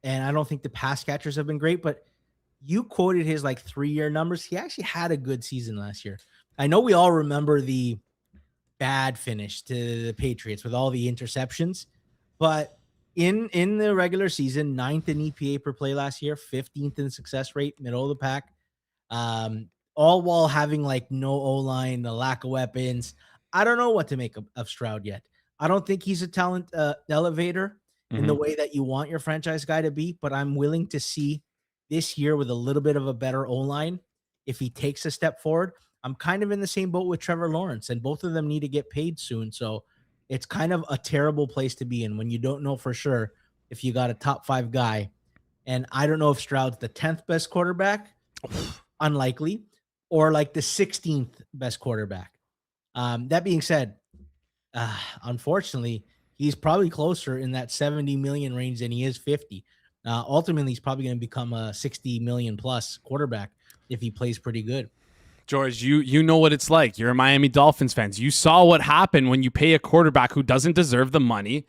And I don't think the pass catchers have been great. But you quoted his like 3-year numbers. He actually had a good season last year. I know we all remember the bad finish to the Patriots with all the interceptions. But in the regular season, 9th in EPA per play last year, 15th in success rate, middle of the pack. All while having like no O-line, the lack of weapons. I don't know what to make of Stroud yet. I don't think he's a talent elevator in the way that you want your franchise guy to be, but I'm willing to see this year with a little bit of a better O-line, if he takes a step forward, I'm kind of in the same boat with Trevor Lawrence, and both of them need to get paid soon. So it's kind of a terrible place to be in when you don't know for sure if you got a top 5 guy. And I don't know if Stroud's the 10th best quarterback, unlikely, or like the 16th best quarterback. That being said, unfortunately, he's probably closer in that 70 million range than he is 50. Ultimately, he's probably going to become a 60 million plus quarterback if he plays pretty good. George, you know what it's like. You're a Miami Dolphins fan. You saw what happened when you pay a quarterback who doesn't deserve the money.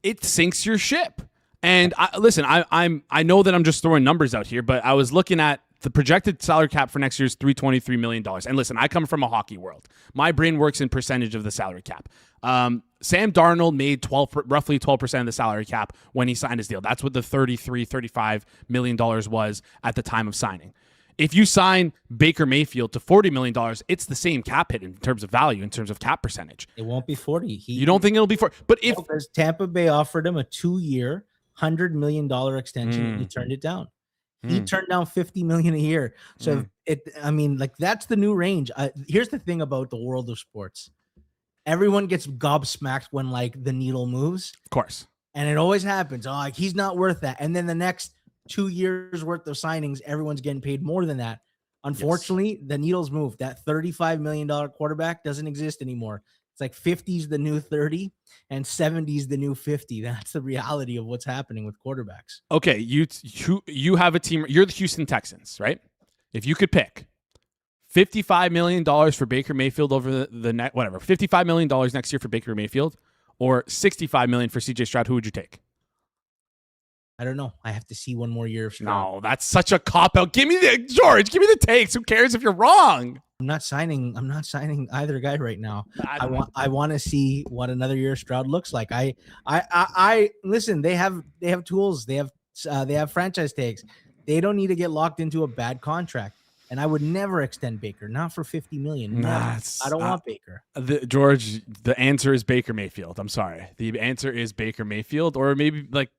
It sinks your ship. And I know that I'm just throwing numbers out here, but I was looking at the projected salary cap for next year is $323 million. And listen, I come from a hockey world. My brain works in percentage of the salary cap. Sam Darnold made roughly 12% of the salary cap when he signed his deal. That's what the $35 million was at the time of signing. If you sign Baker Mayfield to $40 million, it's the same cap hit in terms of value, in terms of cap percentage. It won't be 40. You don't think it'll be 40? But if Tampa Bay offered him a 2-year, $100 million extension, he turned it down. He turned down $50 million a year. So that's the new range. Here's the thing about the world of sports. Everyone gets gobsmacked when like the needle moves. Of course. And it always happens. Oh, like, he's not worth that. And then the next 2 years worth of signings, everyone's getting paid more than that. Unfortunately, the needles move. That $35 million quarterback doesn't exist anymore. It's like 50's the new 30 and 70's the new 50. That's the reality of what's happening with quarterbacks. Okay, you have a team. You're the Houston Texans, right? If you could pick $55 million for Baker Mayfield over the net, whatever, $55 million next year for Baker Mayfield, or $65 million for CJ Stroud, who would you take? I don't know. I have to see one more year of Stroud. No, that's such a cop-out. Give me the takes. Who cares if you're wrong? I'm not signing either guy right now. I want to see what another year of Stroud looks like. I listen, they have tools. They have franchise tags. They don't need to get locked into a bad contract. And I would never extend Baker, not for $50 million. I don't want Baker. George, the answer is Baker Mayfield. I'm sorry. The answer is Baker Mayfield, or maybe like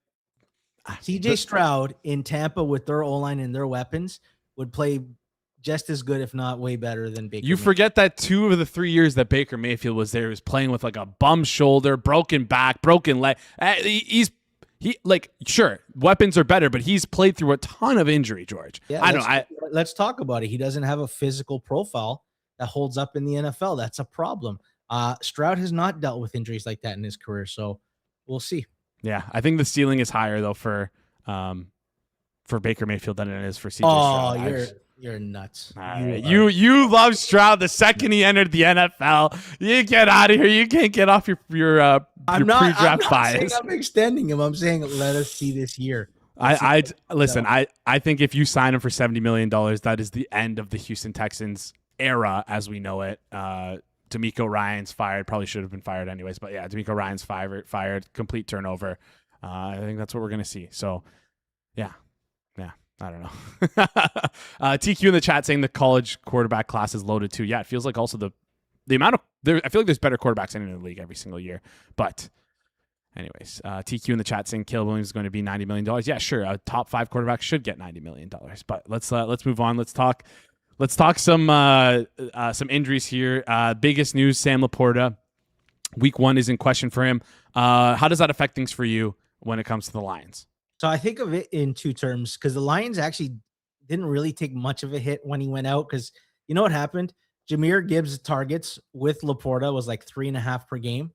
CJ Stroud in Tampa with their O-line and their weapons would play just as good, if not way better than Baker. You forget that 2 of the 3 years that Baker Mayfield was there, he was playing with like a bum shoulder, broken back, broken leg. Sure, weapons are better, but he's played through a ton of injury, George. Yeah, let's talk about it. He doesn't have a physical profile that holds up in the NFL. That's a problem. Stroud has not dealt with injuries like that in his career, so we'll see. Yeah, I think the ceiling is higher though for Baker Mayfield than it is for CJ Stroud. Oh, you're nuts. You love Stroud the second he entered the NFL. You get out of here. You can't get off your pre-draft bias. I'm extending him. I'm saying let us see this year. I think if you sign him for $70 million, that is the end of the Houston Texans era as we know it. D'Amico Ryan's fired. Probably should have been fired anyways. But yeah, D'Amico Ryan's fired. Complete turnover. I think that's what we're going to see. So, yeah. I don't know. TQ in the chat saying the college quarterback class is loaded too. Yeah, it feels like also the amount of I feel like there's better quarterbacks in the league every single year. But anyways, TQ in the chat saying Caleb Williams is going to be $90 million. Yeah, sure. A top 5 quarterback should get $90 million. But let's move on. Let's talk some injuries here. Biggest news: Sam Laporta. Week 1 is in question for him. How does that affect things for you when it comes to the Lions? So I think of it in 2 terms, because the Lions actually didn't really take much of a hit when he went out, because you know what happened? Jahmyr Gibbs' targets with Laporta was like 3.5 per game.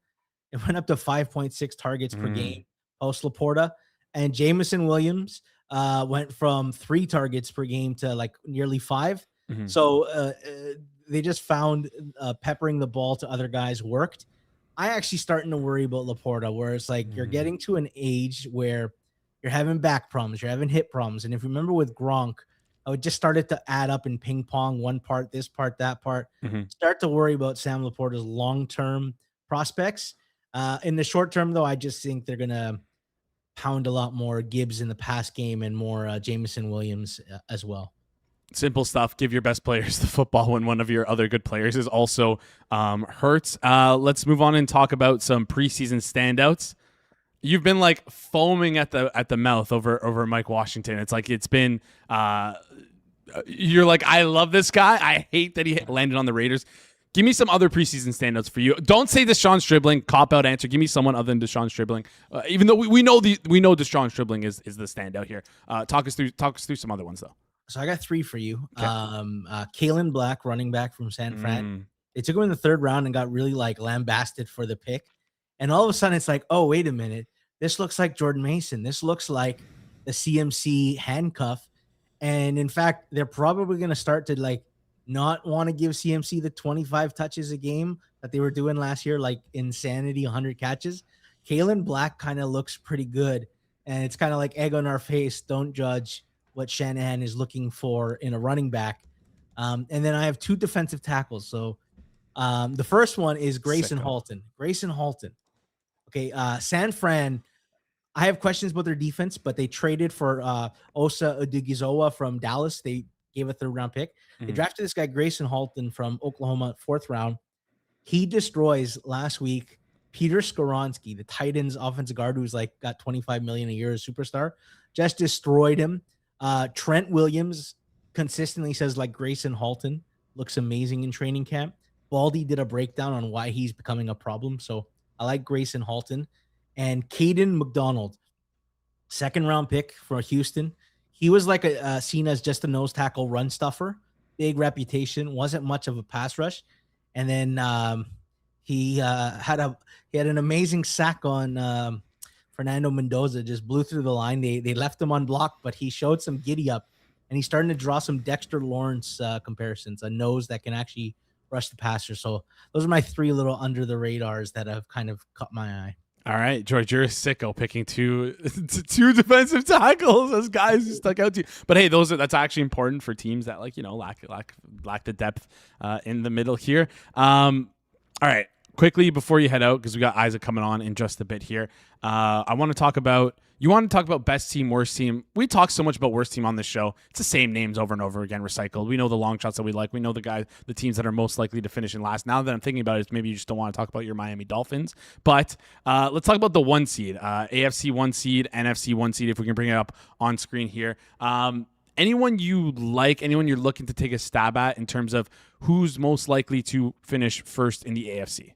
It went up to 5.6 targets per game post Laporta. And Jameson Williams went from 3 targets per game to like nearly 5. So they just found peppering the ball to other guys worked. I actually starting to worry about Laporta, where it's like you're getting to an age where you're having back problems, you're having hip problems. And if you remember with Gronk, I would just started to add up in ping pong, one part, this part, that part. Start to worry about Sam Laporta's long-term prospects. In the short term, though, I just think they're going to pound a lot more Gibbs in the pass game and more Jameson Williams as well. Simple stuff. Give your best players the football when one of your other good players is also hurt. Let's move on and talk about some preseason standouts. You've been like foaming at the mouth over Mike Washington. It's like it's been you're like, I love this guy. I hate that he landed on the Raiders. Give me some other preseason standouts for you. Don't say Deshaun Stribling, cop out answer. Give me someone other than Deshaun Stribling. Even though we know Deshaun Stribling is the standout here. Talk us through some other ones though. So I got 3 for you. Okay. Kalen Black, running back from San Fran. They took him in the 3rd round and got really like lambasted for the pick. And all of a sudden it's like, oh, wait a minute. This looks like Jordan Mason. This looks like the CMC handcuff. And in fact, they're probably going to start to like not want to give CMC the 25 touches a game that they were doing last year, like insanity, 100 catches. Kalen Black kind of looks pretty good. And it's kind of like egg on our face. Don't judge what Shanahan is looking for in a running back. And then I have 2 defensive tackles. So the first one is Grayson Halton. Grayson Halton. Okay, San Fran, I have questions about their defense, but they traded for Osa Odigizua from Dallas. They gave a 3rd round pick. They drafted this guy, Grayson Halton from Oklahoma, 4th round. He destroys last week Peter Skoronski, the Titans offensive guard who's like got $25 million a year as superstar, just destroyed him. Trent Williams consistently says like Grayson Halton looks amazing in training camp. Baldy did a breakdown on why he's becoming a problem. So I like Grayson Halton. And Caden McDonald, 2nd round pick for Houston. He was like seen as just a nose tackle run stuffer, big reputation, wasn't much of a pass rush. And then he had an amazing sack on Fernando Mendoza, just blew through the line. They left him unblocked, but he showed some giddy up, and he's starting to draw some Dexter Lawrence comparisons, a nose that can actually rush the passer. So those are my 3 little under the radars that have kind of caught my eye. All right, George, you're a sicko picking two defensive tackles as guys who stuck out to you. But hey, that's actually important for teams that lack the depth in the middle here. All right, quickly before you head out, because we got Isaac coming on in just a bit here. I want to talk about best team, worst team. We talk so much about worst team on this show. It's the same names over and over again, recycled. We know the long shots that we like. We know the teams that are most likely to finish in last. Now that I'm thinking about it, maybe you just don't want to talk about your Miami Dolphins. But let's talk about the 1 seed, AFC 1 seed, NFC 1 seed, if we can bring it up on screen here. Anyone you like, anyone you're looking to take a stab at in terms of who's most likely to finish first in the AFC?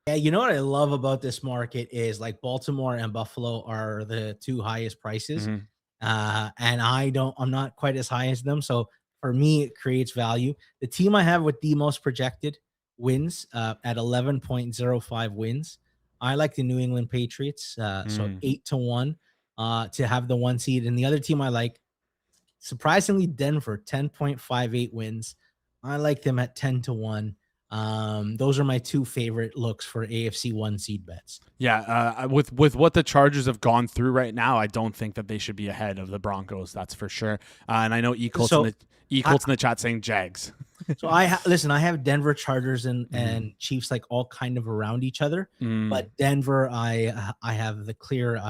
Yeah, you know what I love about this market is like Baltimore and Buffalo are the 2 highest prices. And I'm not quite as high as them. So for me, it creates value. The team I have with the most projected wins at 11.05 wins. I like the New England Patriots. So 8-1 to have the 1 seed. And the other team I like, surprisingly, Denver, 10.58 wins. I like them at 10-1. Those are my 2 favorite looks for AFC 1 seed bets. Yeah, with what the Chargers have gone through right now, I don't think that they should be ahead of the Broncos. That's for sure. And I know Colt's in the chat saying Jags. So I have Denver, Chargers, and Chiefs like all kind of around each other, but Denver I have the clear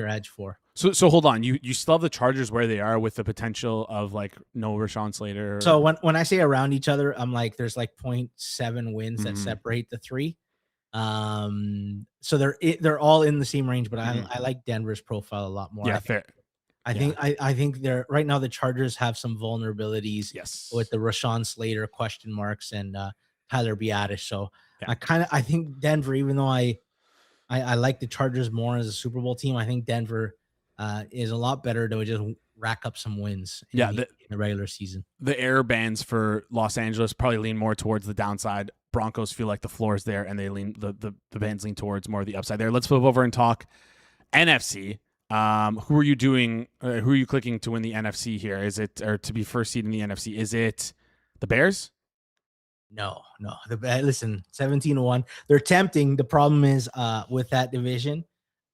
edge for. So hold on, you still have the Chargers where they are with the potential of like no Rashawn Slater. So when I say around each other, I'm like there's like 0.7 wins that separate the 3. So they're all in the same range, but I like Denver's profile a lot more. Yeah, fair. I think they're right now the Chargers have some vulnerabilities with the Rashawn Slater question marks and Tyler Biadasz. So I think Denver, even though I like the Chargers more as a Super Bowl team, I think Denver is a lot better to just rack up some wins in the regular season. The error bands for Los Angeles probably lean more towards the downside. Broncos feel like the floor is there, and they lean the bands lean towards more of the upside there. Let's flip over and talk NFC. Who are you doing? Who are you clicking to win the NFC here? Is it or to be first seed in the NFC? Is it the Bears? No. Listen, 17-1. They're tempting. The problem is with that division,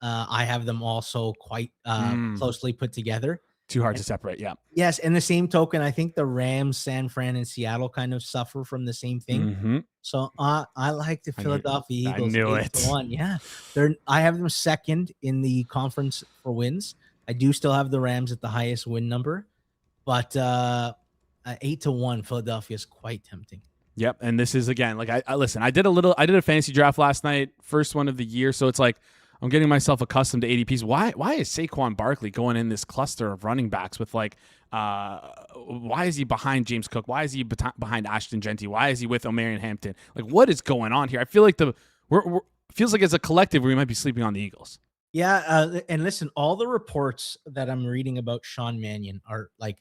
I have them also quite closely put together. Too hard to separate, yeah. Yes, and the same token, I think the Rams, San Fran, and Seattle kind of suffer from the same thing. So I like the Philadelphia Eagles. I knew it. Yeah, I have them second in the conference for wins. I do still have the Rams at the highest win number, but 8-1, Philadelphia is quite tempting. Yep, and this is again like I listen. I did a fantasy draft last night, first one of the year, so it's like I'm getting myself accustomed to ADPs. Why is Saquon Barkley going in this cluster of running backs with like, why is he behind James Cook? Why is he behind Ashton Genty? Why is he with Omarion Hampton? Like, what is going on here? I feel like we're feels like as a collective we might be sleeping on the Eagles. Yeah, and listen, all the reports that I'm reading about Sean Mannion are like,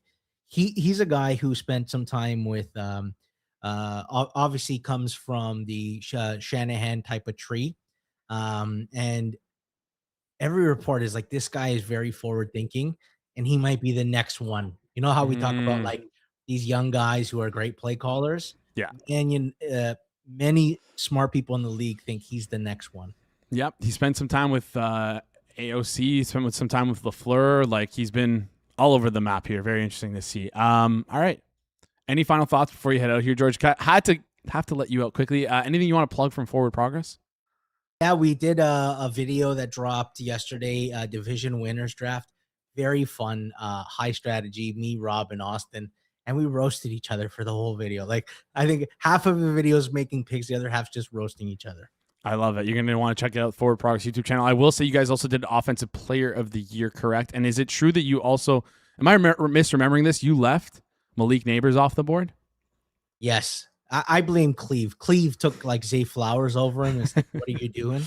he's a guy who spent some time with, obviously comes from the Shanahan type of tree, and every report is like, this guy is very forward thinking, and he might be the next one. You know how we talk about like these young guys who are great play callers? Yeah, Mannion, many smart people in the league think he's the next one. Yep, he spent some time with AOC. He spent some time with LaFleur. Like, he's been all over the map here. Very interesting to see. All right. Any final thoughts before you head out here, George? Have to let you out quickly. Anything you want to plug from Forward Progress? Yeah, we did a video that dropped yesterday, division winners draft. Very fun, high strategy, me, Rob, and Austin. And we roasted each other for the whole video. Like, I think half of the video is making picks, the other half's just roasting each other. I love it. You're going to want to check out Forward Progress YouTube channel. I will say you guys also did Offensive Player of the Year, correct? And is it true that you also, am I misremembering this? You left Malik Neighbors off the board? Yes. I blame Cleve. Cleve took like Zay Flowers over him. It's like, what are you doing?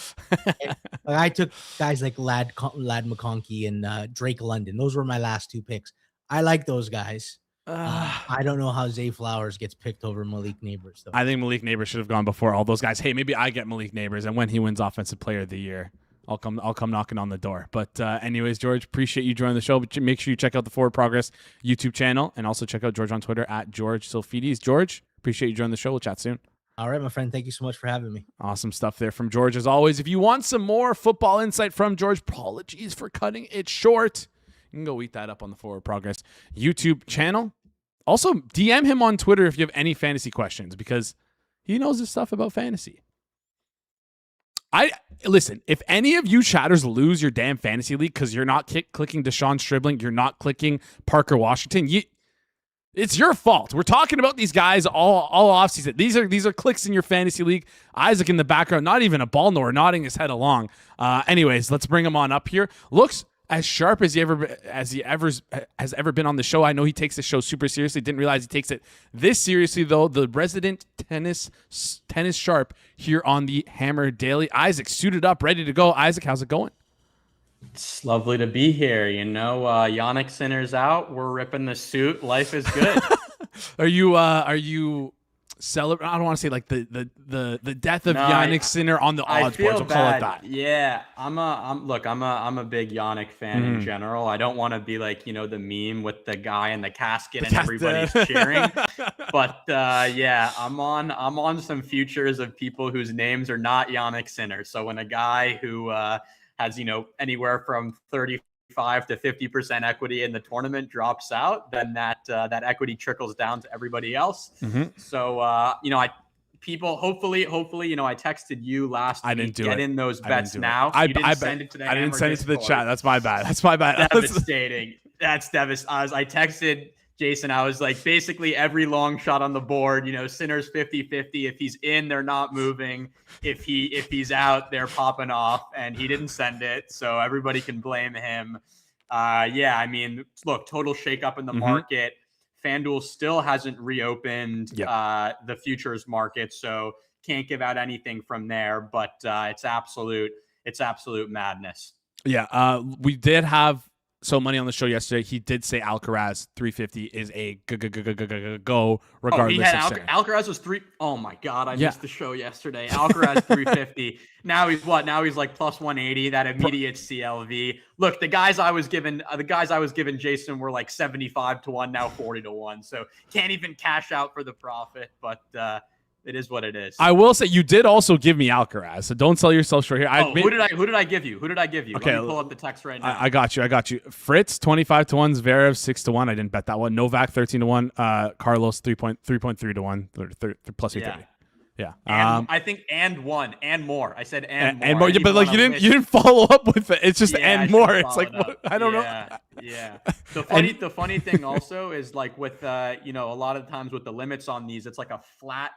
And, like, I took guys like Lad McConkey and Drake London. Those were my last two picks. I like those guys. I don't know how Zay Flowers gets picked over Malik Neighbors, though. I think Malik Neighbors should have gone before all those guys. Hey, maybe I get Malik Neighbors, and when he wins Offensive Player of the Year, I'll come knocking on the door. But anyways, George, appreciate you joining the show. But make sure you check out the Forward Progress YouTube channel, and also check out George on Twitter at George Silfides. George, appreciate you joining the show. We'll chat soon. All right, my friend. Thank you so much for having me. Awesome stuff there from George, as always. If you want some more football insight from George, apologies for cutting it short. You can go eat that up on the Forward Progress YouTube channel. Also, DM him on Twitter if you have any fantasy questions, because he knows his stuff about fantasy. Listen, if any of you chatters lose your damn fantasy league because you're not clicking Deshaun Stribling, you're not clicking Parker Washington, it's your fault. We're talking about these guys all offseason. These are clicks in your fantasy league. Isaac in the background, not even a ball knower, nodding his head along. Anyways, let's bring him on up here. Looks as sharp as he has ever been on the show. I know he takes the show super seriously. Didn't realize he takes it this seriously, though. The resident tennis sharp here on the Hammer Daily. Isaac suited up, ready to go. Isaac, how's it going? It's lovely to be here. You know, Yannick Sinner's out. We're ripping the suit. Life is good. Are you celebrating? I don't want to say like the death of Yannick Sinner on the odds boards. We'll call it that. Yeah, I'm a big Yannick fan in general. I don't want to be like, you know, the meme with the guy in the casket and everybody's cheering. But yeah, I'm on some futures of people whose names are not Yannick Sinner. So when a guy who has, you know, anywhere from 35 to 50% equity in the tournament drops out, then that equity trickles down to everybody else. Mm-hmm. So you know, hopefully, you know, I texted you last week. Didn't do Get it. in those bets now. I didn't send it to the chat. That's my bad. Devastating. That's devastating. I texted Jason, I was like, basically every long shot on the board, you know, Sinner's 50-50. If he's in, they're not moving. If he's out, they're popping off, and he didn't send it. So everybody can blame him. Yeah, I mean, look, total shakeup in the market. FanDuel still hasn't reopened the futures market, so can't give out anything from there, but it's absolute madness. Yeah, we did have money on the show yesterday. He did say Alcaraz 350 is a go regardless of Sinner. Alcaraz was 3. Oh my God, I missed the show yesterday. Alcaraz 350. Now he's what? Now he's like plus 180. That immediate CLV. Look, the guys I was given Jason were like 75-1, now 40-1. So can't even cash out for the profit, but it is what it is. I will say you did also give me Alcaraz, so don't sell yourself short here. Who did I give you? Okay, let me pull up the text right now. I got you. Fritz 25-1, Zverev 6-1. I didn't bet that one. Novak 13-1. Carlos 3.3-1. Plus 330. Yeah. I think and one and more. I said and more. And more, but like you didn't follow up with it. It's just and more. It's like I don't know. Yeah. The funny thing also is like with you know, a lot of times with the limits on these, it's like a flat.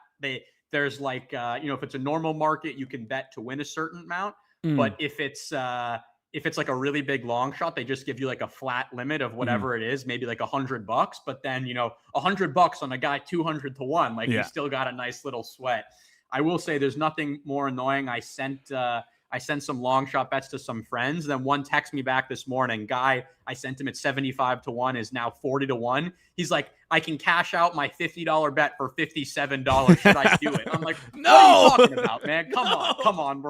There's like you know, if it's a normal market, you can bet to win a certain amount. But if it's like a really big long shot, they just give you like a flat limit of whatever it is, maybe like $100. But then, $100 on a guy 200 to 1, like you still got a nice little sweat. I will say there's nothing more annoying. I sent some long shot bets to some friends. Then one texted me back this morning. Guy, I sent him at 75 to 1 is now 40 to 1. He's like, I can cash out my $50 bet for $57. Should I do it? I'm like, no. What are you talking about, man? Come on.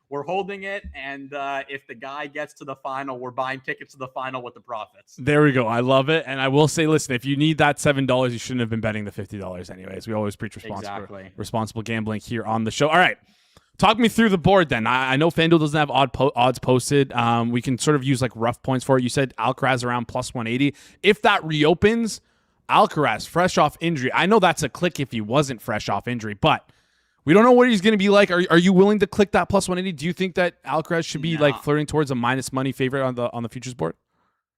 We're holding it. And if the guy gets to the final, we're buying tickets to the final with the profits. There we go. I love it. And I will say, listen, if you need that $7, you shouldn't have been betting the $50 anyways. We always preach responsible gambling here on the show. All right. Talk me through the board then. I know FanDuel doesn't have odds posted. We can sort of use like rough points for it. You said Alcaraz around plus 180. If that reopens, Alcaraz fresh off injury. I know that's a click if he wasn't fresh off injury, but we don't know what he's going to be like. Are you willing to click that plus 180? Do you think that Alcaraz should be like flirting towards a minus money favorite on the futures board?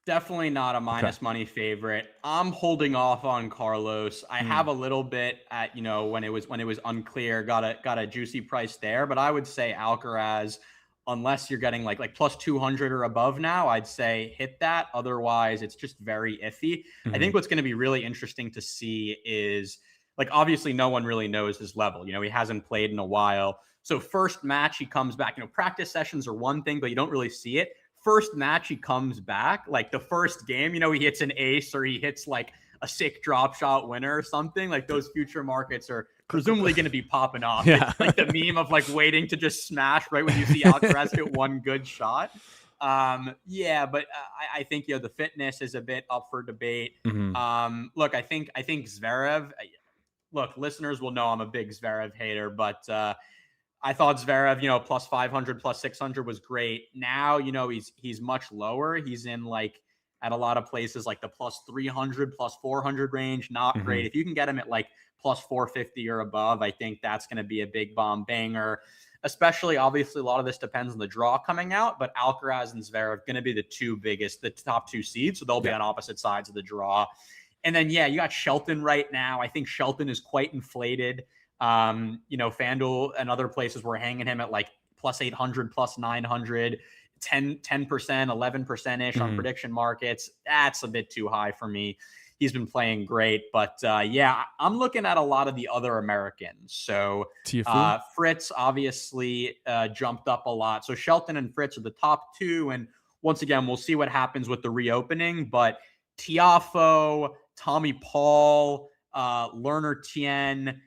Definitely not a minus money favorite. I'm holding off on Carlos. I have a little bit at, when it was unclear, got a juicy price there, but I would say Alcaraz, unless you're getting like plus 200 or above now, I'd say hit that. Otherwise, it's just very iffy. I think what's going to be really interesting to see is, like, obviously no one really knows his level. He hasn't played in a while. So first match he comes back, practice sessions are one thing, but you don't really see it. First match he comes back, like the first game, he hits an ace or he hits like a sick drop shot winner or something. Like those future markets are presumably going to be popping off. Yeah. It's like the meme of like waiting to just smash right when you see Alcaraz hit one good shot. But I think the fitness is a bit up for debate. Look, I think Zverev. Look, listeners will know I'm a big Zverev hater, but I thought Zverev, plus 500, plus 600 was great. Now, he's much lower. He's in like at a lot of places like the plus 300, plus 400 range. Not great. If you can get him at like plus 450 or above, I think that's going to be a big bomb banger. Especially, obviously, a lot of this depends on the draw coming out, but Alcaraz and Zverev going to be the top two seeds. So they'll be on opposite sides of the draw. And then, you got Shelton right now. I think Shelton is quite inflated. FanDuel and other places were hanging him at like plus 800, plus 900, 10%, 11% ish on prediction markets. That's a bit too high for me. He's been playing great, but I'm looking at a lot of the other Americans. So Fritz obviously jumped up a lot. So Shelton and Fritz are the top two. And once again, we'll see what happens with the reopening, but Tiafoe, Tommy Paul, Lerner Tien,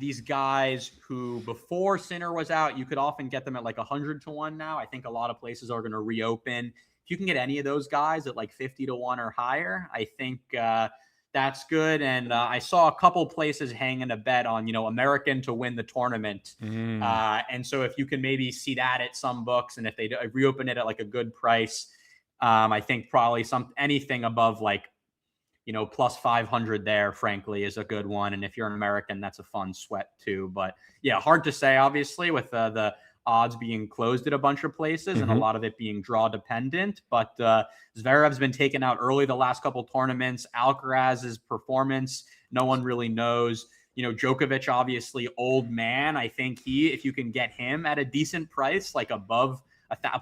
these guys who before Sinner was out, you could often get them at like 100 to 1 now. I think a lot of places are going to reopen. If you can get any of those guys at like 50 to 1 or higher, I think that's good. And I saw a couple places hanging a bet on, American to win the tournament. And so if you can maybe see that at some books, and if they reopen it at like a good price, I think probably anything above like, plus 500 there, frankly, is a good one. And if you're an American, that's a fun sweat too. But hard to say, obviously, with the odds being closed at a bunch of places and a lot of it being draw dependent. But Zverev's been taken out early the last couple tournaments. Alcaraz's performance, no one really knows. Djokovic, obviously, old man. I think if you can get him at a decent price, like above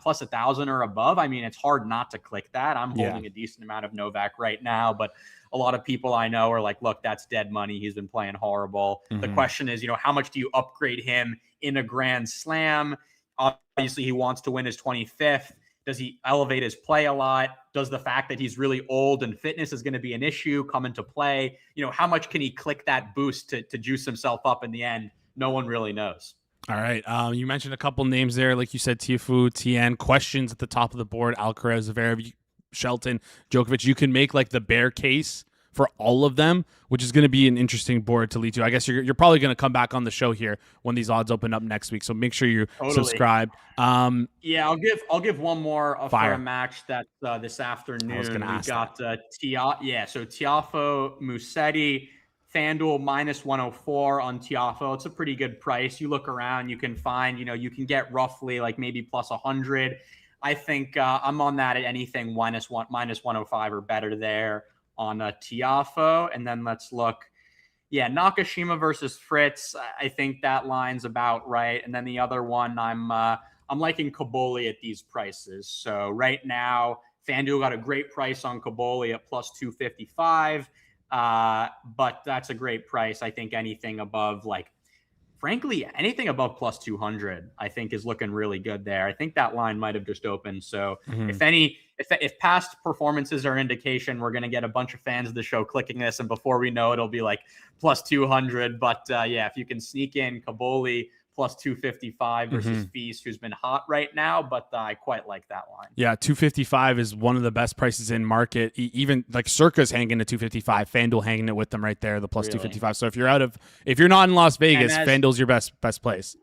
plus 1,000 or above, I mean, it's hard not to click that. I'm holding a decent amount of Novak right now, but a lot of people I know are like, look, that's dead money. He's been playing horrible. The question is, how much do you upgrade him in a Grand Slam? Obviously, he wants to win his 25th. Does he elevate his play a lot? Does the fact that he's really old and fitness is going to be an issue come into play? How much can he click that boost to juice himself up in the end? No one really knows. All right. You mentioned a couple names there, like you said, Tiafoe, Tien. Questions at the top of the board: Alcaraz, Zverev, Shelton, Djokovic. You can make like the bear case for all of them, which is going to be an interesting board to lead to. I guess you're probably going to come back on the show here when these odds open up next week. So make sure you subscribe. I'll give one more for a match that this afternoon. I was going to ask. We got so Tiafoe, Musetti. FanDuel minus 104 on Tiafoe. It's a pretty good price. You look around, you can find, you can get roughly like maybe plus 100. I think I'm on that at anything minus 105 or better there on Tiafoe. And then let's look. Yeah, Nakashima versus Fritz. I think that line's about right. And then the other one, I'm liking Kaboli at these prices. So right now, FanDuel got a great price on Kaboli at plus 255. But that's a great price. I think anything above, like, frankly, anything above plus 200, I think is looking really good there. I think that line might have just opened. So if past performances are indication, we're going to get a bunch of fans of the show clicking this. And before we know it, it'll be like plus 200. But yeah, if you can sneak in Kaboli plus 255 versus Feast, who's been hot right now, but I quite like that line. Yeah, 255 is one of the best prices in market. Even like Circa's hanging at 255, FanDuel hanging it with them right there, the plus 255. So if you're not in Las Vegas, FanDuel's your best place.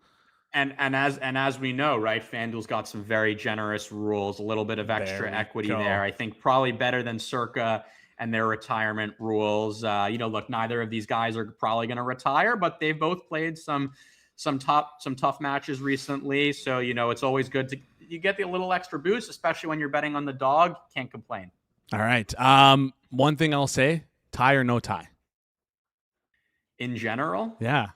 And as we know, right, FanDuel's got some very generous rules, a little bit of extra equity there. I think probably better than Circa and their retirement rules. Look, neither of these guys are probably going to retire, but they've both played some tough matches recently. So, it's always good you get the little extra boost, especially when you're betting on the dog. Can't complain. All right. One thing I'll say, tie or no tie? In general? Yeah.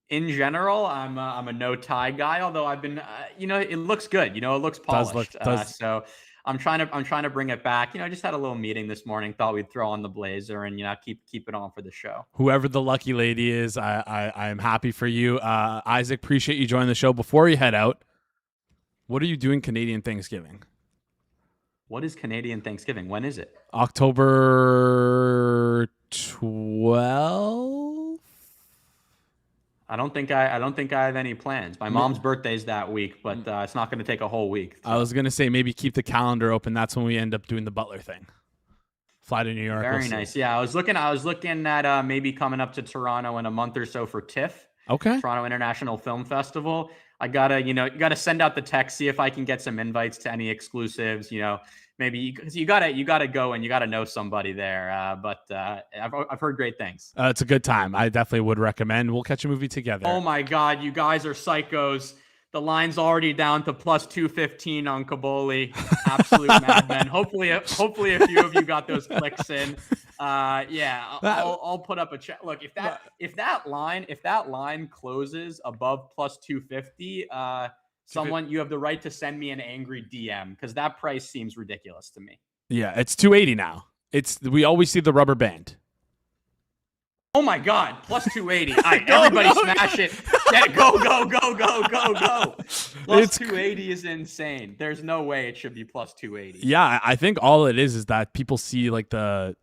In general, I'm a no tie guy, although I've been, it looks good. It looks polished. So I'm trying to bring it back. I just had a little meeting this morning. Thought we'd throw on the blazer and keep it on for the show. Whoever the lucky lady is, I'm happy for you, Isaac. Appreciate you joining the show. Before you head out, what are you doing Canadian Thanksgiving? What is Canadian Thanksgiving? When is it? October 12th. I don't think I have any plans. My mom's birthday's that week, but it's not going to take a whole week. So. I was going to say maybe keep the calendar open. That's when we end up doing the Butler thing. Fly to New York. Very nice. Yeah, I was looking at maybe coming up to Toronto in a month or so for TIFF. Okay. Toronto International Film Festival. I gotta send out the text, see if I can get some invites to any exclusives. Maybe because you gotta go and you gotta know somebody there. But I've heard great things. It's a good time. I definitely would recommend. We'll catch a movie together. Oh my God, you guys are psychos. The line's already down to plus 215 on Kaboli. Absolute madmen. Hopefully a few of you got those clicks in. I'll put up a check. Look, if that line closes above plus 250, you have the right to send me an angry DM because that price seems ridiculous to me. Yeah, it's 280 now. We always see the rubber band. Oh my God, plus 280. All right, everybody smash it. Yeah, go. Plus 280 is insane. There's no way it should be plus 280. Yeah, I think all it is that people see like the...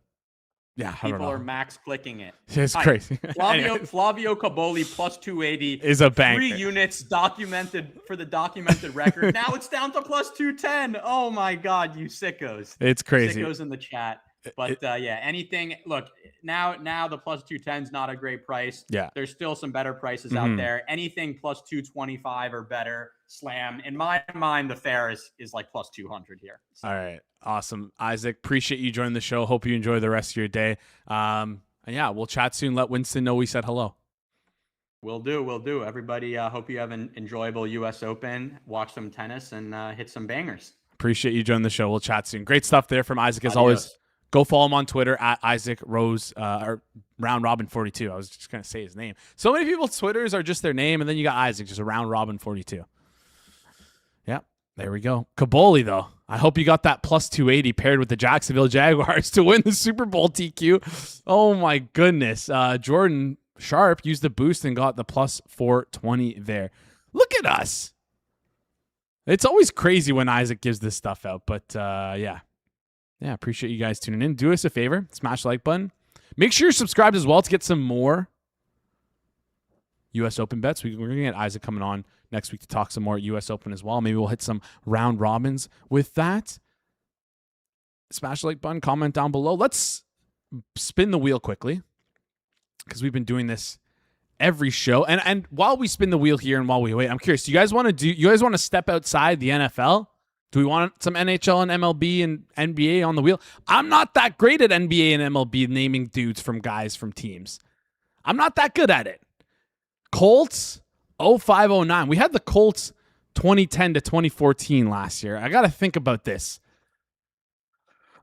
Yeah, people are max clicking it. It's crazy. Flavio Kaboli plus 280 is a banger. 3 units documented for the documented record. Now it's down to plus 210. Oh my God, you sickos. It's crazy. Sickos in the chat. But anything. Look, now the plus 210 is not a great price. Yeah, there's still some better prices out there. Anything plus 225 or better, slam. In my mind, the fair is like plus 200 here. So. All right, awesome, Isaac. Appreciate you joining the show. Hope you enjoy the rest of your day. And yeah, we'll chat soon. Let Winston know we said hello. Will do. Everybody, hope you have an enjoyable U.S. Open. Watch some tennis and hit some bangers. Appreciate you joining the show. We'll chat soon. Great stuff there from Isaac as always. Go follow him on Twitter at Isaac Rose or Round Robin 42. I was just gonna say his name. So many people's Twitters are just their name, and then you got Isaac, just a Round Robin 42. Yeah, there we go. Kaboli though, I hope you got that plus 280 paired with the Jacksonville Jaguars to win the Super Bowl. TQ. Oh my goodness. Jordan Sharp used the boost and got the plus 420 there. Look at us. It's always crazy when Isaac gives this stuff out, but yeah. Yeah, appreciate you guys tuning in. Do us a favor, smash the like button. Make sure you're subscribed as well to get some more U.S. Open bets. We're going to get Isaac coming on next week to talk some more U.S. Open as well. Maybe we'll hit some round robins with that. Smash the like button, comment down below. Let's spin the wheel quickly because we've been doing this every show. And while we spin the wheel here and while we wait, I'm curious, you guys want to step outside the NFL? Do we want some NHL and MLB and NBA on the wheel? I'm not that great at NBA and MLB naming dudes from guys from teams. I'm not that good at it. Colts 0509. We had the Colts 2010 to 2014 last year. I got to think about this.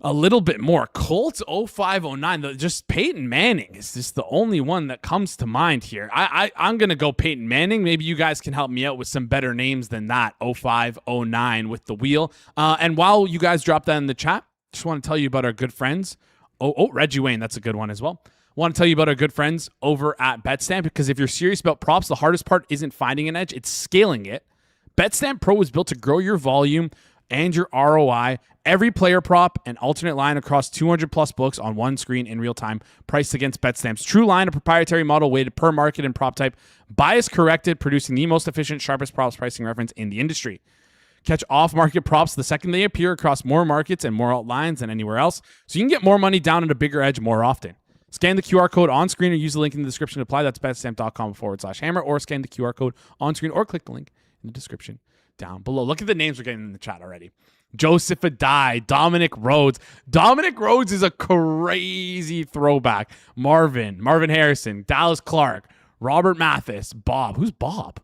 a little bit more. Colts 0509. Just Peyton Manning is just the only one that comes to mind here. I'm going to go Peyton Manning. Maybe you guys can help me out with some better names than that. 0509 with the wheel. And while you guys drop that in the chat, just want to tell you about our good friends. Reggie Wayne. That's a good one as well. Want to tell you about our good friends over at BetStamp, because if you're serious about props, the hardest part isn't finding an edge, it's scaling it. BetStamp Pro was built to grow your volume and your ROI. Every player prop and alternate line across 200 plus books on one screen in real time, priced against BetStamp's true line, a proprietary model weighted per market and prop type, bias corrected, producing the most efficient, sharpest props pricing reference in the industry. Catch off-market props the second they appear across more markets and more alt lines than anywhere else, so you can get more money down at a bigger edge more often. Scan the QR code on screen or use the link in the description to apply. That's betstamp.com/hammer, or scan the QR code on screen or click the link in the description down below. Look at the names we're getting in the chat already. Joseph Adai, Dominic Rhodes. Dominic Rhodes is a crazy throwback. Marvin Harrison, Dallas Clark, Robert Mathis, Bob. Who's Bob?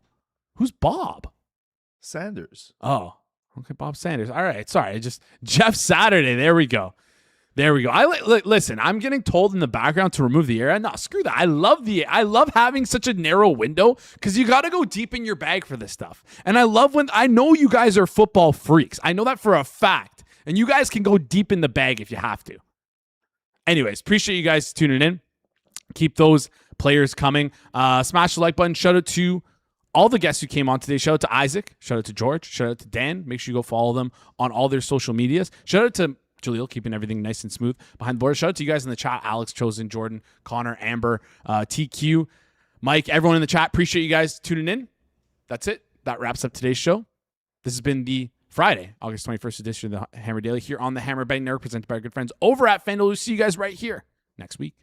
Sanders. Oh, okay, Bob Sanders. All right, sorry. Jeff Saturday. There we go. Listen, I'm getting told in the background to remove the era. No, screw that. I love having such a narrow window, because you got to go deep in your bag for this stuff. And I know you guys are football freaks. I know that for a fact. And you guys can go deep in the bag if you have to. Anyways, appreciate you guys tuning in. Keep those players coming. Smash the like button. Shout out to all the guests who came on today. Shout out to Isaac. Shout out to George. Shout out to Dan. Make sure you go follow them on all their social medias. Shout out to Jaleel, keeping everything nice and smooth behind the board. Shout out to you guys in the chat. Alex, Chosen, Jordan, Connor, Amber, TQ, Mike, everyone in the chat. Appreciate you guys tuning in. That's it. That wraps up today's show. This has been the Friday, August 21st edition of the Hammer Daily here on the Hammer Betting Network, presented by our good friends over at FanDuel. We'll see you guys right here next week.